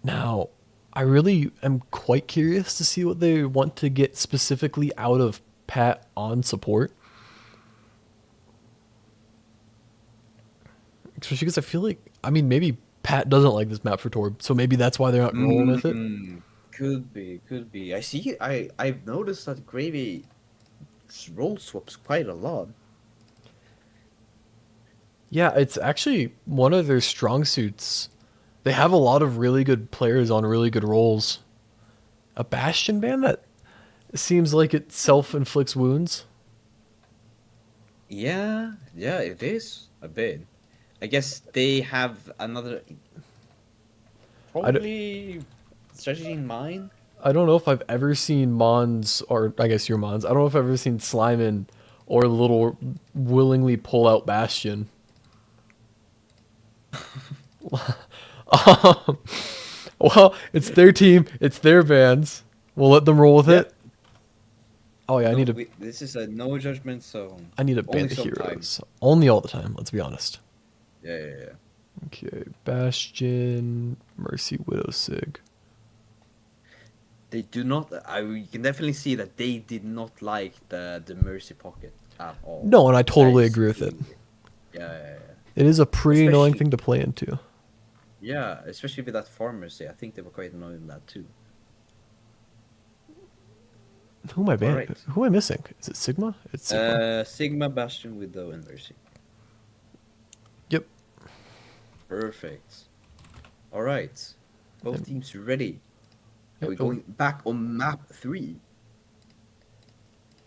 Now, I really am quite curious to see what they want to get specifically out of Pat on support. Especially because I feel like, I mean, maybe Pat doesn't like this map for Torb, so maybe that's why they're not rolling with it. Could be, could be. I see. I've noticed that Gravy role swaps quite a lot. Yeah, it's actually one of their strong suits. They have a lot of really good players on really good roles. A Bastion ban that seems like it self-inflicts wounds. Yeah, yeah, it is a bit. I guess they have another I d- probably strategy in mind. I don't know if I've ever seen Mons, or I guess your Mons. I don't know if I've ever seen Slyman or Little willingly pull out Bastion. Um, well, it's their team, it's their bans. We'll let them roll with Yeah. it. Oh yeah, No, this is a no judgment zone. I need to ban Only the sometimes. heroes. Only all the time, let's be honest. Yeah, yeah, yeah. Okay, Bastion, Mercy, Widow, Sig. They do not. You can definitely see that they did not like the mercy pocket at all. No, and I That totally is agree with it. clear. Yeah, yeah, yeah. It is a pretty annoying Especially, thing to play into. yeah, especially with that farm mercy. I think they were quite annoyed with that too. Who am I All right. Who am I missing? Is it Sigma? It's Sigma. Sigma, Bastion, Widow, and Mercy. Yep. Perfect. All right. Both And- teams ready. Are we Yep, oh, going back on map 3?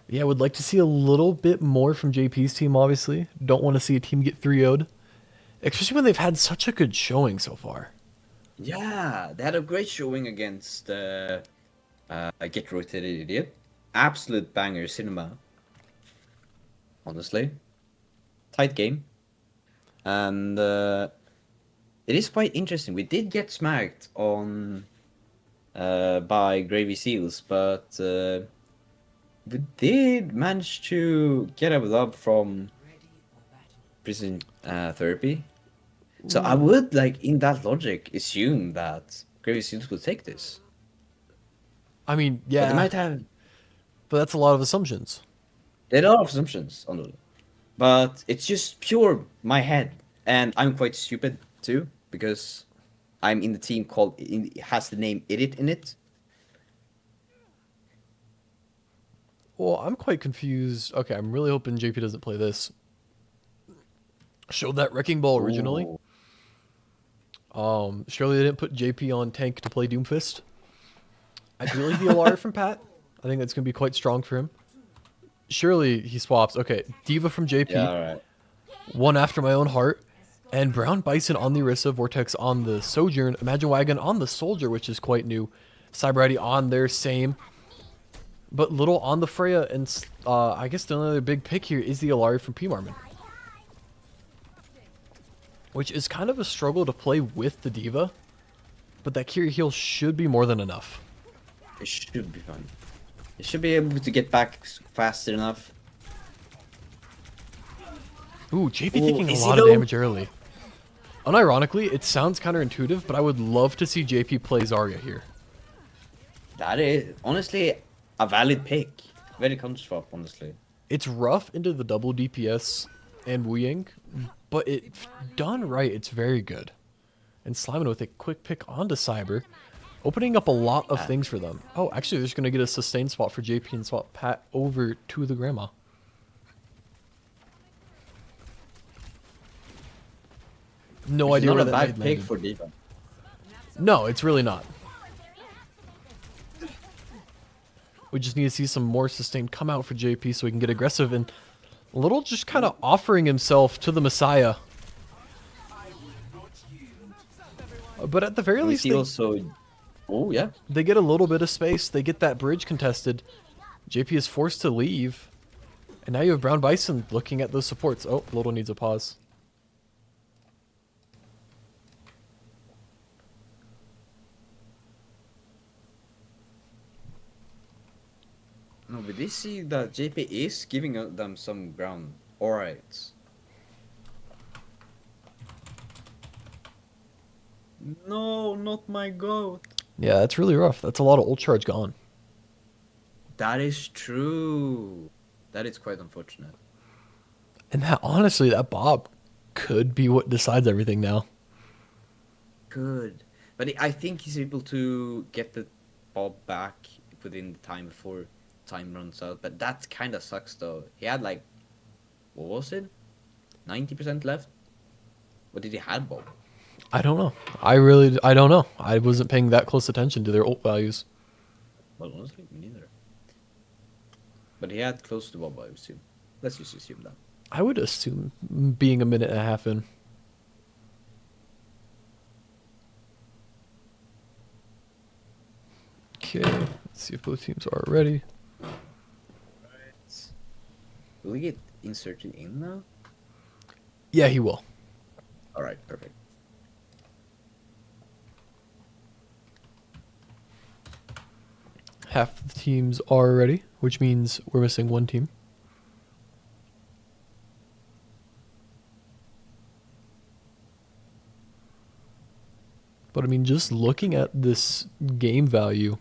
yeah, I would like to see a little bit more from JP's team, obviously. Don't want to see a team get 3-0'd. Especially when they've had such a good showing so far. Yeah, they had a great showing against Get Rotated Idiot. Absolute banger cinema. Honestly. Tight game. And it is quite interesting. We did get smacked on by Gravy Seals, but we did manage to get a dub from Prison Therapy. So I would, like, in that logic, assume that Gravy Seals will take this. I mean, But they yeah, might have. but that's a lot of assumptions. There are a lot of assumptions on it. But it's just pure my head. And I'm quite stupid too, because I'm in the team it has the name Idiot in it. Well, I'm quite confused. Okay, I'm really hoping JP doesn't play this. Showed that Wrecking Ball originally. Ooh. Surely they didn't put JP on tank to play Doomfist. I do like the LR from Pat. I think that's going to be quite strong for him. Surely he swaps. Okay, Diva from JP. Yeah, alright. One after my own heart. And Brown Bison on the Orisa, Vortex on the Sojourn, Imagine Wagon on the Soldier, which is quite new. Cyber on their same. But little on the Freya, and I guess the only other big pick here is the Alari from P Marmon. Which is kind of a struggle to play with the Diva. But that Kiri heal should be more than enough. It should be fun. It should be able to get back fast enough. Ooh, JP Ooh, taking a is he lot of though? damage early. Unironically, it sounds counterintuitive, but I would love to see JP play Zarya here. That is, honestly, a valid pick. Very counter swap, honestly. It's rough into the double DPS and Wu Ying, but it done right, it's very good. And Slimin with a quick pick onto Cyber, opening up a lot of things for them. Oh, actually, they're just going to get a sustain spot for JP and swap Pat over to the Grandma. No Which is idea not where a that bad nade pick landed. for Diva. No, it's really not. We just need to see some more sustained come out for JP so we can get aggressive, and Little just kind of offering himself to the Messiah. But at the very We least, see also. Oh yeah. they get a little bit of space. They get that bridge contested. JP is forced to leave. And now you have Brown Bison looking at those supports. Oh, Little needs a pause. No, but they see that JP is giving them some ground. Alright. No, not my goat. Yeah, that's really rough. That's a lot of ult charge gone. That is true. That is quite unfortunate. And that, honestly, that Bob could be what decides everything now. Good. But I think he's able to get the ball back within the time before time runs out. But that kind of sucks though. He had like, what was it? 90% left? What did he have, Bob? I don't know. I don't know. I wasn't paying that close attention to their ult values. Well, honestly, me neither. But he had close to Bob, I assume. Let's just assume that. I would assume being a minute and a half in. Okay, let's see if both teams are ready. Will he get inserted in now? Yeah, he will. Alright, perfect. Half the teams are ready, which means we're missing one team. But I mean, just looking at this game value,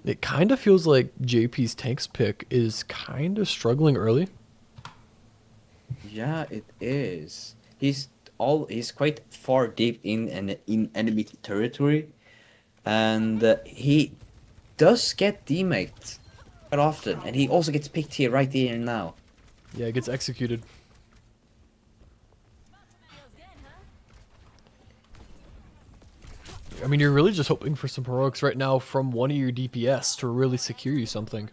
it kind of feels like JP's tanks pick is kind of struggling early. Yeah, it is. He's quite far deep in enemy territory, and he does get demate quite often, and he also gets picked here right here and now. Yeah, it gets executed. I mean, you're really just hoping for some heroics right now from one of your DPS to really secure you something.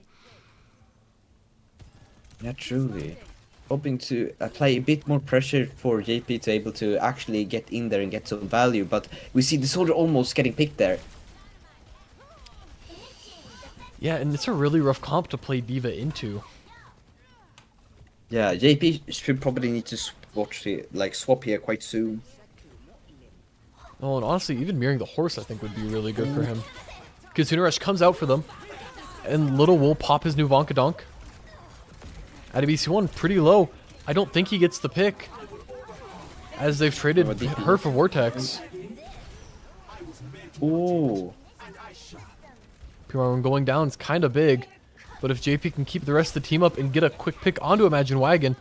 Yeah, truly. Hoping to apply a bit more pressure for JP to able to actually get in there and get some value, but we see the soldier almost getting picked there. Yeah, and it's a really rough comp to play D.Va into. Yeah, JP should probably need to swap here quite soon. Oh, and honestly, even mirroring the horse I think would be really good for him. Kizuna Rush comes out for them, and Little will pop his new Vonka Donk. Out of EC1, pretty low. I don't think he gets the pick, as they've traded her for Vortex. Ooh. PR1 going down is kind of big, but if JP can keep the rest of the team up and get a quick pick onto Imagine Wagon,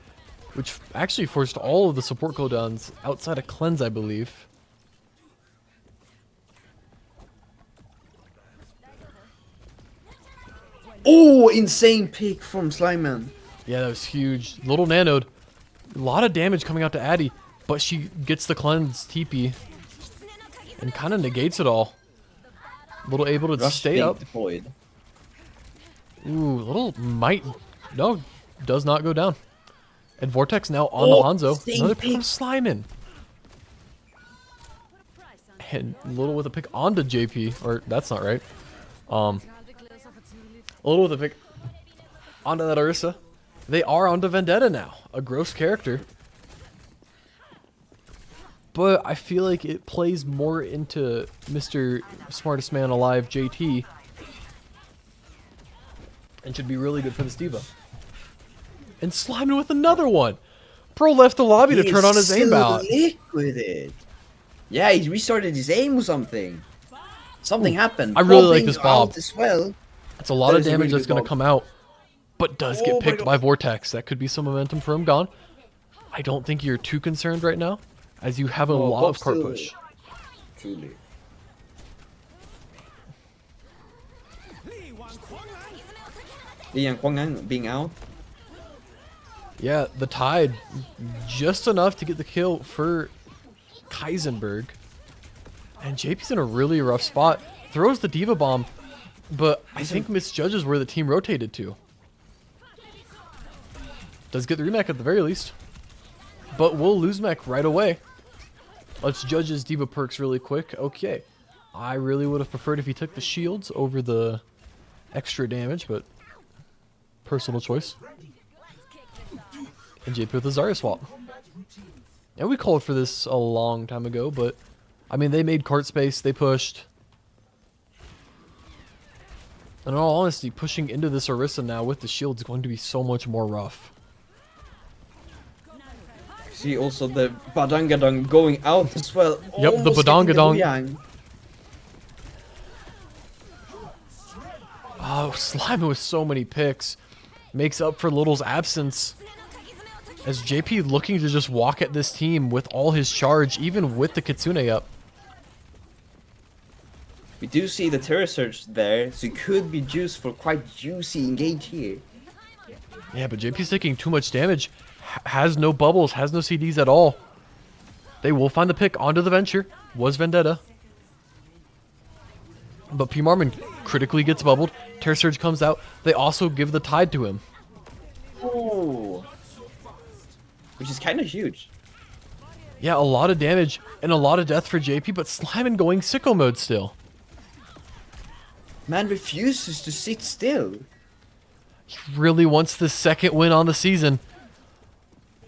which actually forced all of the support cooldowns outside of Cleanse, I believe. Oh, insane pick from Slimeman. Yeah, that was huge. Little nanoed. A lot of damage coming out to Addy, but she gets the Cleanse TP and kind of negates it all. Little able to Rush stay being up. deployed. Ooh, Little might... No, does not go down. And Vortex now on the Hanzo. Another pick from Slimeman. And Little with a pick onto JP. Or, that's not right. Little with a pick onto that Orisa. They are onto Vendetta now. A gross character. But I feel like it plays more into Mr. Smartest Man Alive, JT. And should be really good for this D.Va. And Slimeman with another one. Pro left the lobby to turn on his aimbot. Liquid. Yeah, he restarted his aim or something. Something happened. I really like Bobbing this Bob. out as well. That's a lot That of is a damage really that's good going to Bob. come out. But does Oh get my picked God. by Vortex. That could be some momentum for him gone. I don't think you're too concerned right now, as you have a lot Bob's of cart still- push. Truly. Liang Huangang being out. Yeah, the Tide, just enough to get the kill for Kaisenberg. And JP's in a really rough spot. Throws the D.Va bomb. But I think misjudges where the team rotated to. Does get the remake at the very least. But we'll lose mech right away. Let's judge his diva perks really quick. Okay. I really would have preferred if he took the shields over the extra damage, but personal choice. And JP with the Zarya swap. And we called for this a long time ago, but I mean, they made cart space, they pushed. And in all honesty, pushing into this Orisa now with the shield is going to be so much more rough. See also the Badangadang going out as well. Yep, the Almost getting Badangadang. Ouyang. Oh, Slime with so many picks makes up for Little's absence. As JP looking to just walk at this team with all his charge, even with the Kitsune up. We do see the Terror Surge there, so it could be juice for quite juicy engage here. Yeah, but JP's taking too much damage. Has no bubbles, has no CDs at all. They will find the pick onto the Venture. Was Vendetta. But P. Marmon critically gets bubbled. Terror Surge comes out. They also give the Tide to him. Oh. Which is kind of huge. Yeah, a lot of damage and a lot of death for JP, but Slimin going sicko mode still. Man refuses to sit still. He really wants the second win on the season.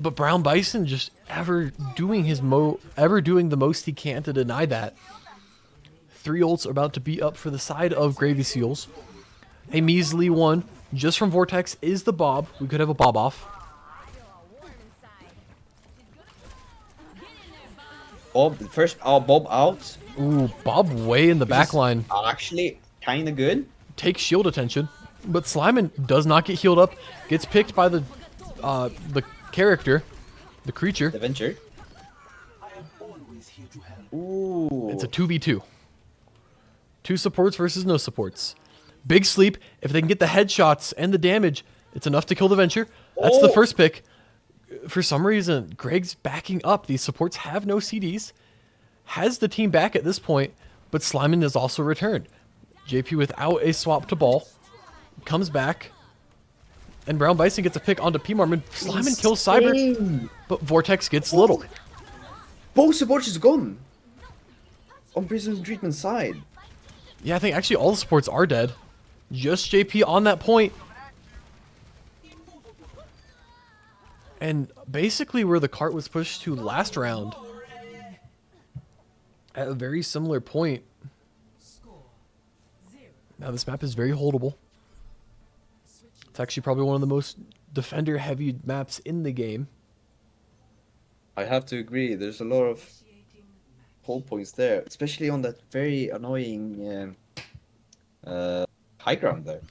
But Brown Bison just ever doing the most he can to deny that. 3 ults are about to be up for the side of Gravy Seals. A measly one just from Vortex is the Bob. We could have a Bob off. Bob out. Ooh, Bob way in the back line. Actually, kind of good. Takes shield attention. But Slimin does not get healed up. Gets picked by the character. The creature. The Venture. Ooh. It's a 2v2. 2 supports versus no supports. Big sleep. If they can get the headshots and the damage, it's enough to kill the Venture. That's the first pick. For some reason, Greg's backing up. These supports have no CDs. Has the team back at this point, but Slimin has also returned. JP without a swap to ball. Comes back. And Brown Bison gets a pick onto P. Marmon. Slimin kills Cyber, but Vortex gets Little. Both supports is gone. On Prison Treatment side. Yeah, I think actually all the supports are dead. Just JP on that point. And basically where the cart was pushed to last round. At a very similar point. Now this map is very holdable. It's actually probably one of the most defender-heavy maps in the game. I have to agree. There's a lot of hold points there, especially on that very annoying high ground there.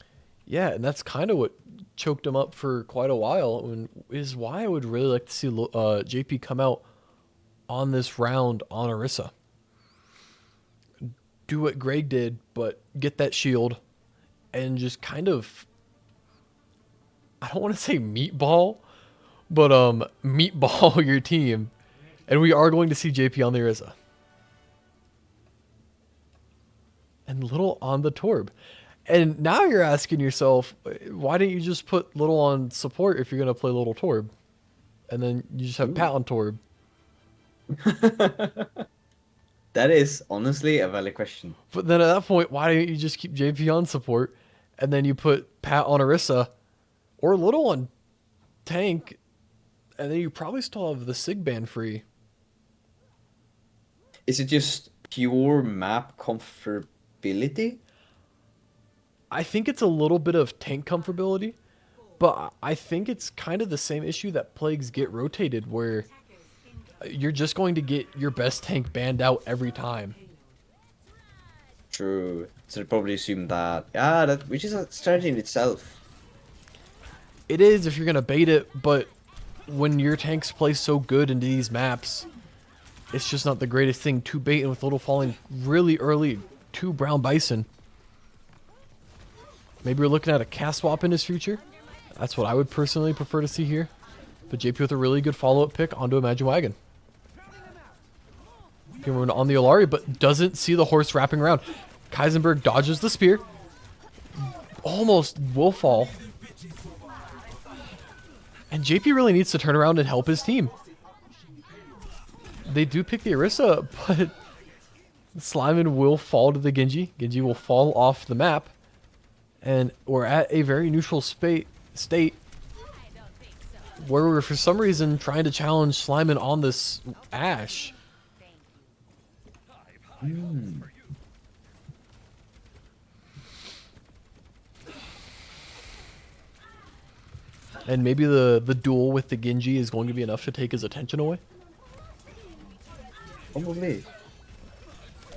Yeah, and that's kind of what choked him up for quite a while. And is why I would really like to see JP come out on this round on Orisa. Do what Greg did, but get that shield and just kind of, I don't want to say meatball, but meatball your team. And we are going to see JP on the Orisa. And Little on the Torb. And now you're asking yourself, why didn't you just put Little on support if you're going to play Little Torb? And then you just have Pat on Torb. That is honestly a valid question. But then at that point, why don't you just keep JP on support and then you put Pat on Orisa or Little on tank, and then you probably still have the Sig ban free. Is it just pure map comfortability? I think it's a little bit of tank comfortability, but I think it's kind of the same issue that Plagues get rotated, where you're just going to get your best tank banned out every time. True. So they probably assume that. Yeah, which is a strategy in itself. It is if you're going to bait it, but when your tanks play so good into these maps, it's just not the greatest thing to bait, and with Little falling really early to Brown Bison. Maybe we're looking at a cast swap in his future. That's what I would personally prefer to see here. But JP with a really good follow-up pick onto Imagine Wagon. People on the Olari, but doesn't see the horse wrapping around. Kaisenberg dodges the spear. almost will fall. And JP really needs to turn around and help his team. They do pick the Orisa, but Slimon will fall to the Genji. Genji will fall off the map. And we're at a very neutral state where we're for some reason trying to challenge Slimon on this Ashe. And maybe the duel with the Genji is going to be enough to take his attention away. Probably.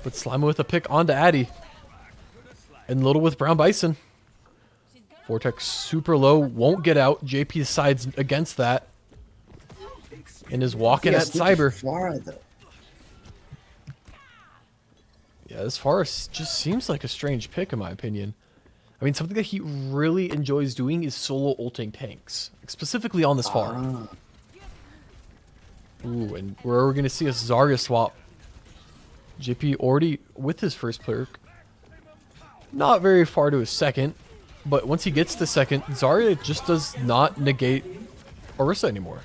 But Slime with a pick onto Addy. And Little with Brown Bison. Vortex super low, won't get out. JP sides against that. And is walking at Cyber. Yeah, this Forest just seems like a strange pick in my opinion. I mean, something that he really enjoys doing is solo ulting tanks. Specifically on this far. Ooh, and we're going to see a Zarya swap. JP already with his first perk. Not very far to his second. But once he gets the second, Zarya just does not negate Orisa anymore.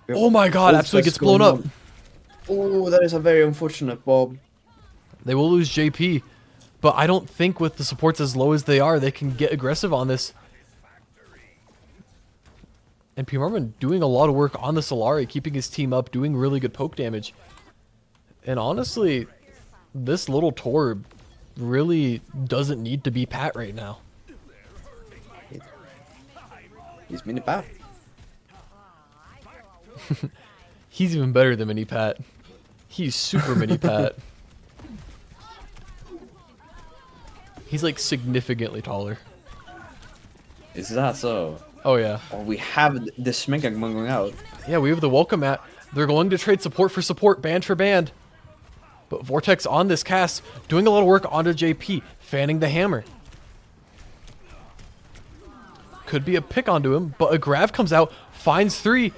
Oh my god, absolutely gets blown up. Oh, that is a very unfortunate, Bob. They will lose JP. But I don't think with the supports as low as they are, they can get aggressive on this. And P. Marvin doing a lot of work on the Solari, keeping his team up, doing really good poke damage. And honestly, this little Torb really doesn't need to be Pat right now. He's mini Pat. He's even better than Mini Pat. He's super Mini Pat. He's like significantly taller. Is that so? Oh yeah. Oh, we have the Schmeckung going out. Yeah, we have the welcome mat. They're going to trade support for support, band for band. But Vortex on this cast, doing a lot of work onto JP, fanning the hammer. Could be a pick onto him, but a grab comes out, finds 3.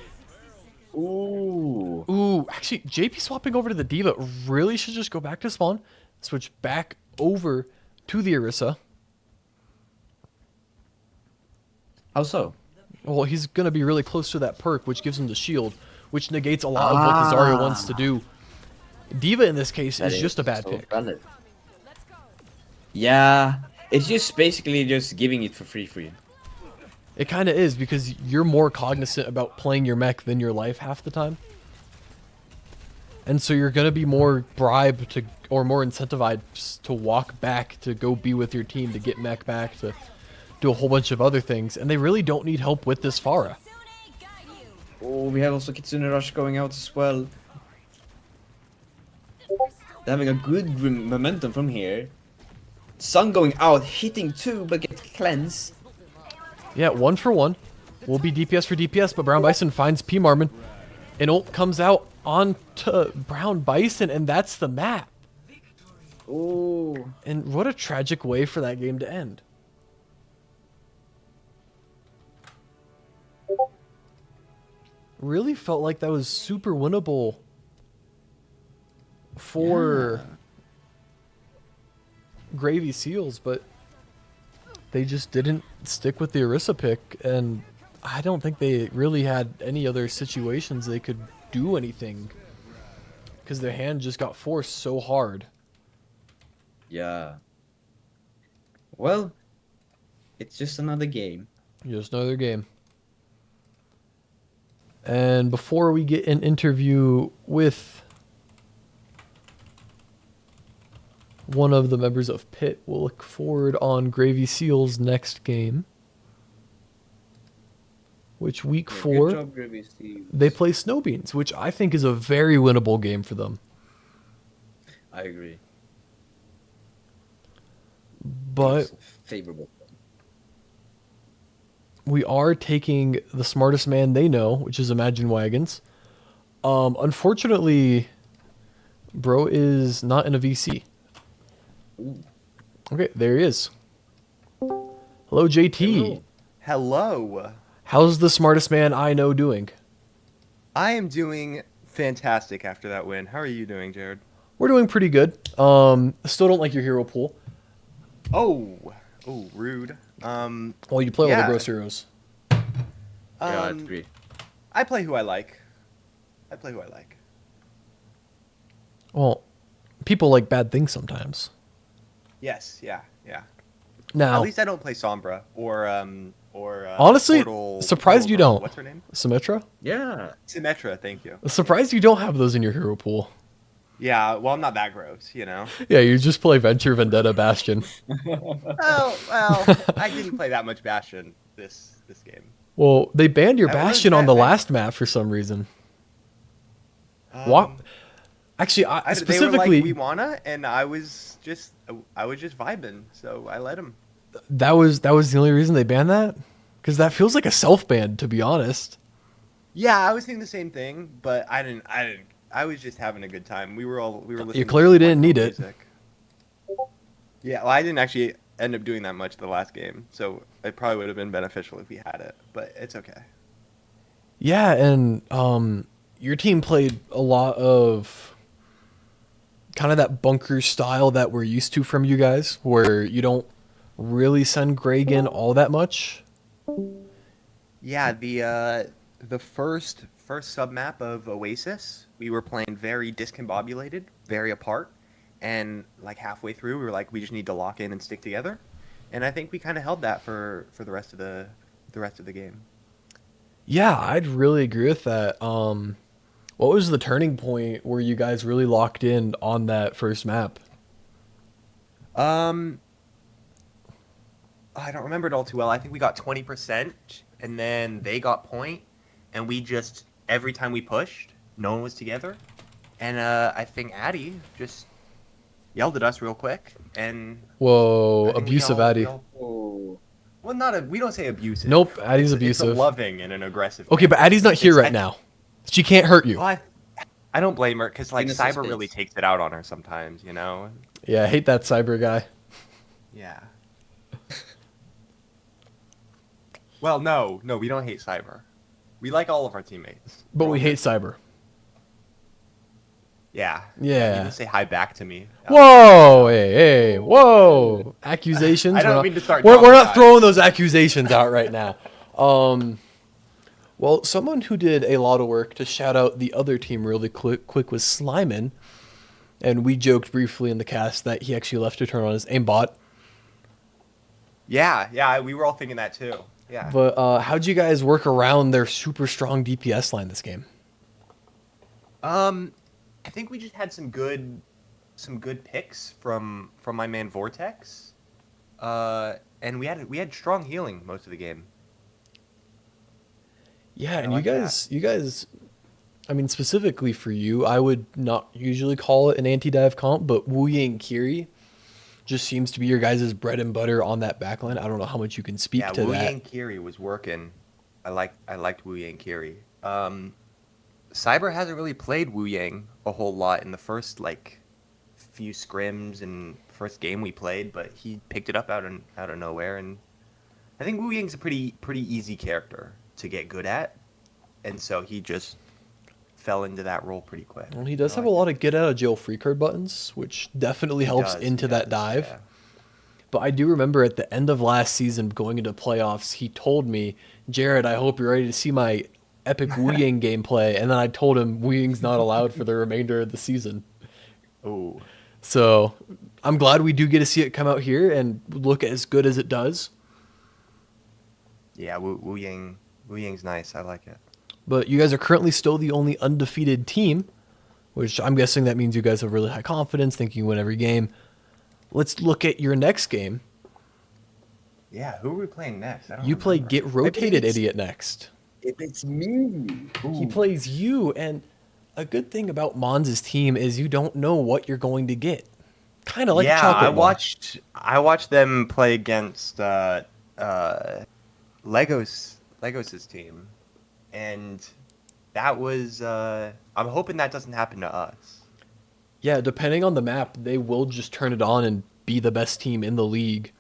Ooh. Ooh, actually, JP swapping over to the Diva really should just go back to spawn, switch back over to the Orisa. How so? Well, he's going to be really close to that perk, which gives him the shield, which negates a lot of what the Zarya wants to do. Diva, in this case, is just a bad pick. Valid. Yeah, it's just basically just giving it for free. It kind of is, because you're more cognizant about playing your mech than your life half the time. And so you're going to be more bribed to, or more incentivized to walk back, to go be with your team, to get mech back, to do a whole bunch of other things. And they really don't need help with this Pharah. Oh, we have also Kitsune Rush going out as well. They're having a good momentum from here. Sun going out, hitting 2, but gets cleansed. Yeah, 1 for 1. Will be DPS for DPS, but Brown Bison finds P. Marmon. And ult comes out onto Brown Bison, and that's the map. Oh. And what a tragic way for that game to end. Really felt like that was super winnable for Gravy Seals, but they just didn't stick with the Orisa pick, and I don't think they really had any other situations they could do anything, because their hand just got forced so hard. Yeah. Well, it's just another game. Just another game. And before we get an interview with one of the members of Pit, we'll look forward on Gravy Seal's next game, which week 4, Good job, Gravy Steve. they play Snowbeans, which I think is a very winnable game for them. I agree. But It's favorable. we are taking the smartest man they know, which is Imagine Wagons. Unfortunately, bro is not in a VC. Okay, there he is. Hello, JT. Hello. How's the smartest man I know doing? I am doing fantastic after that win. How are you doing, Jared? We're doing pretty good. Still don't like your hero pool. Oh, rude. Well, you play all the Yeah. gross heroes. Yeah, I Um, agree. I play who I like. I play who I like. Well, people like bad things sometimes. Yes, yeah. At Now, least I don't play Sombra or honestly, Portal. surprised you Girl. don't. What's her name? Symmetra? Yeah. Symmetra. Thank you. Surprised you don't have those in your hero pool. Yeah. Well, I'm not that gross, you know. Yeah, you just play Venture, Vendetta, Bastion. Well, I didn't play that much Bastion this game. Well, they banned your That was Bastion on that- the that- last map for some reason. What? Um, Actually, they were like, specifically, we wanna, and I was just vibing, so I let him. that was the only reason they banned that? Because that feels like a self-ban, to be honest. Yeah, I was thinking the same thing, but I didn't. I was just having a good time. We were listening. You to clearly some didn't need electro it. music. Yeah, well, I didn't actually end up doing that much the last game, so it probably would have been beneficial if we had it, but it's okay. Yeah, and your team played a lot of kind of that bunker style that we're used to from you guys, where you don't really send Greg in all that much. Yeah, the first sub map of Oasis, we were playing very discombobulated, very apart, and like halfway through, we were like, we just need to lock in and stick together, and I think we kind of held that for the rest of the game. Yeah, I'd really agree with that. What was the turning point where you guys really locked in on that first map? I don't remember it all too well. I think we got 20%, and then they got point, and we just every time we pushed, no one was together, and I think Addy just yelled at us real quick, and Whoa, I think we abusive all- Addy. we all- Oh. well, not a. We don't say abusive. Nope, Addy's It's abusive. a loving and an aggressive. Okay, way. but Addie's not here It's- right now. She can't hurt you. Well, I don't blame her because like Innocent Cyber really space. takes it out on her sometimes, you know. Yeah, I hate that cyber guy. Yeah. Well, no, we don't hate Cyber. We like all of our teammates. But We're we all hate good. cyber. Yeah. Yeah. You just say hi back to me. Whoa, hey, whoa. Accusations. I don't We're not- mean to start We're dropping not guys. throwing those accusations out right now. Well, someone who did a lot of work to shout out the other team really quick was Slyman. And we joked briefly in the cast that he actually left to turn on his aimbot. Yeah, we were all thinking that too. Yeah. But how'd you guys work around their super strong DPS line this game? I think we just had some good picks from my man Vortex. And we had strong healing most of the game. Yeah, and like you guys, I mean, specifically for you, I would not usually call it an anti-dive comp, but Wu Yang Kiri just seems to be your guys' bread and butter on that backline. I don't know how much you can speak Yeah, to Wu that. Yang Kiri was working. I liked Wu Yang Kiri. Cyber hasn't really played Wu Yang a whole lot in the first like few scrims and first game we played, but he picked it up out of nowhere, and I think Wu Yang's a pretty easy character to get good at, and so he just fell into that role pretty quick. Well, he does I have like a lot of get out of jail free card buttons, which definitely helps He into that does, dive. yeah. But I do remember at the end of last season, going into playoffs, he told me, "Jared, I hope you're ready to see my epic Wu Yang gameplay." And then I told him Wu Yang's not allowed for the remainder of the season. Ooh. So I'm glad we do get to see it come out here and look as good as it does. Yeah, Wu Yang's nice. I like it. But you guys are currently still the only undefeated team, which I'm guessing that means you guys have really high confidence, thinking you win every game. Let's look at your next game. Yeah, who are we playing next? I don't You play remember. Get Rotated it's- Idiot next. If it's me. He plays you, and a good thing about Mons' team is you don't know what you're going to get. Kind of like yeah, Chocolate I Bar. watched them play against Legos' team, and that was I'm hoping that doesn't happen to us. Yeah, depending on the map, they will just turn it on and be the best team in the league.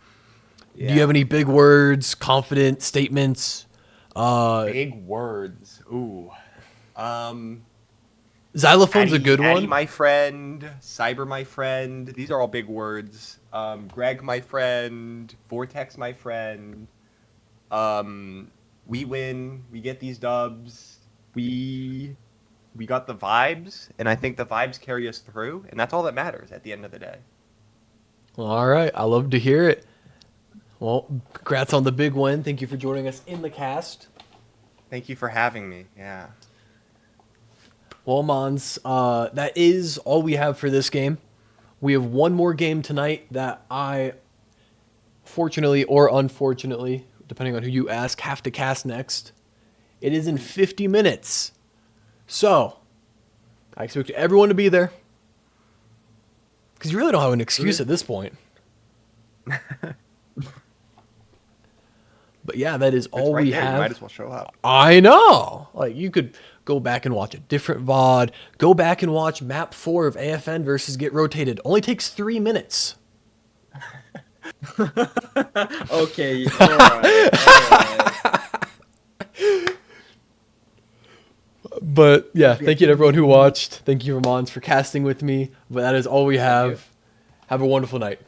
Do you have any big words, confident statements? big words? Ooh, Xylophone's a good Addy, one. my friend, Cyber, my friend. These are all big words. Greg, my friend. Vortex, my friend. We win. We get these dubs. We got the vibes, and I think the vibes carry us through, and that's all that matters at the end of the day. All right, I love to hear it. Well, congrats on the big win. Thank you for joining us in the cast. Thank you for having me. Yeah. Well, Mons, that is all we have for this game. We have one more game tonight that I, fortunately or unfortunately, depending on who you ask, have to cast next. It is in 50 minutes. So, I expect everyone to be there. Because you really don't have an excuse at this point. But yeah, that is all right we there. have. You might as well show up. I know. Like, you could go back and watch a different VOD. Go back and watch map 4 of AFN versus Get Rotated. Only takes 3 minutes. Okay, alright. But yeah, thank you to everyone who watched. Thank you, Ramons, for casting with me. But that is all we have. Have a wonderful night.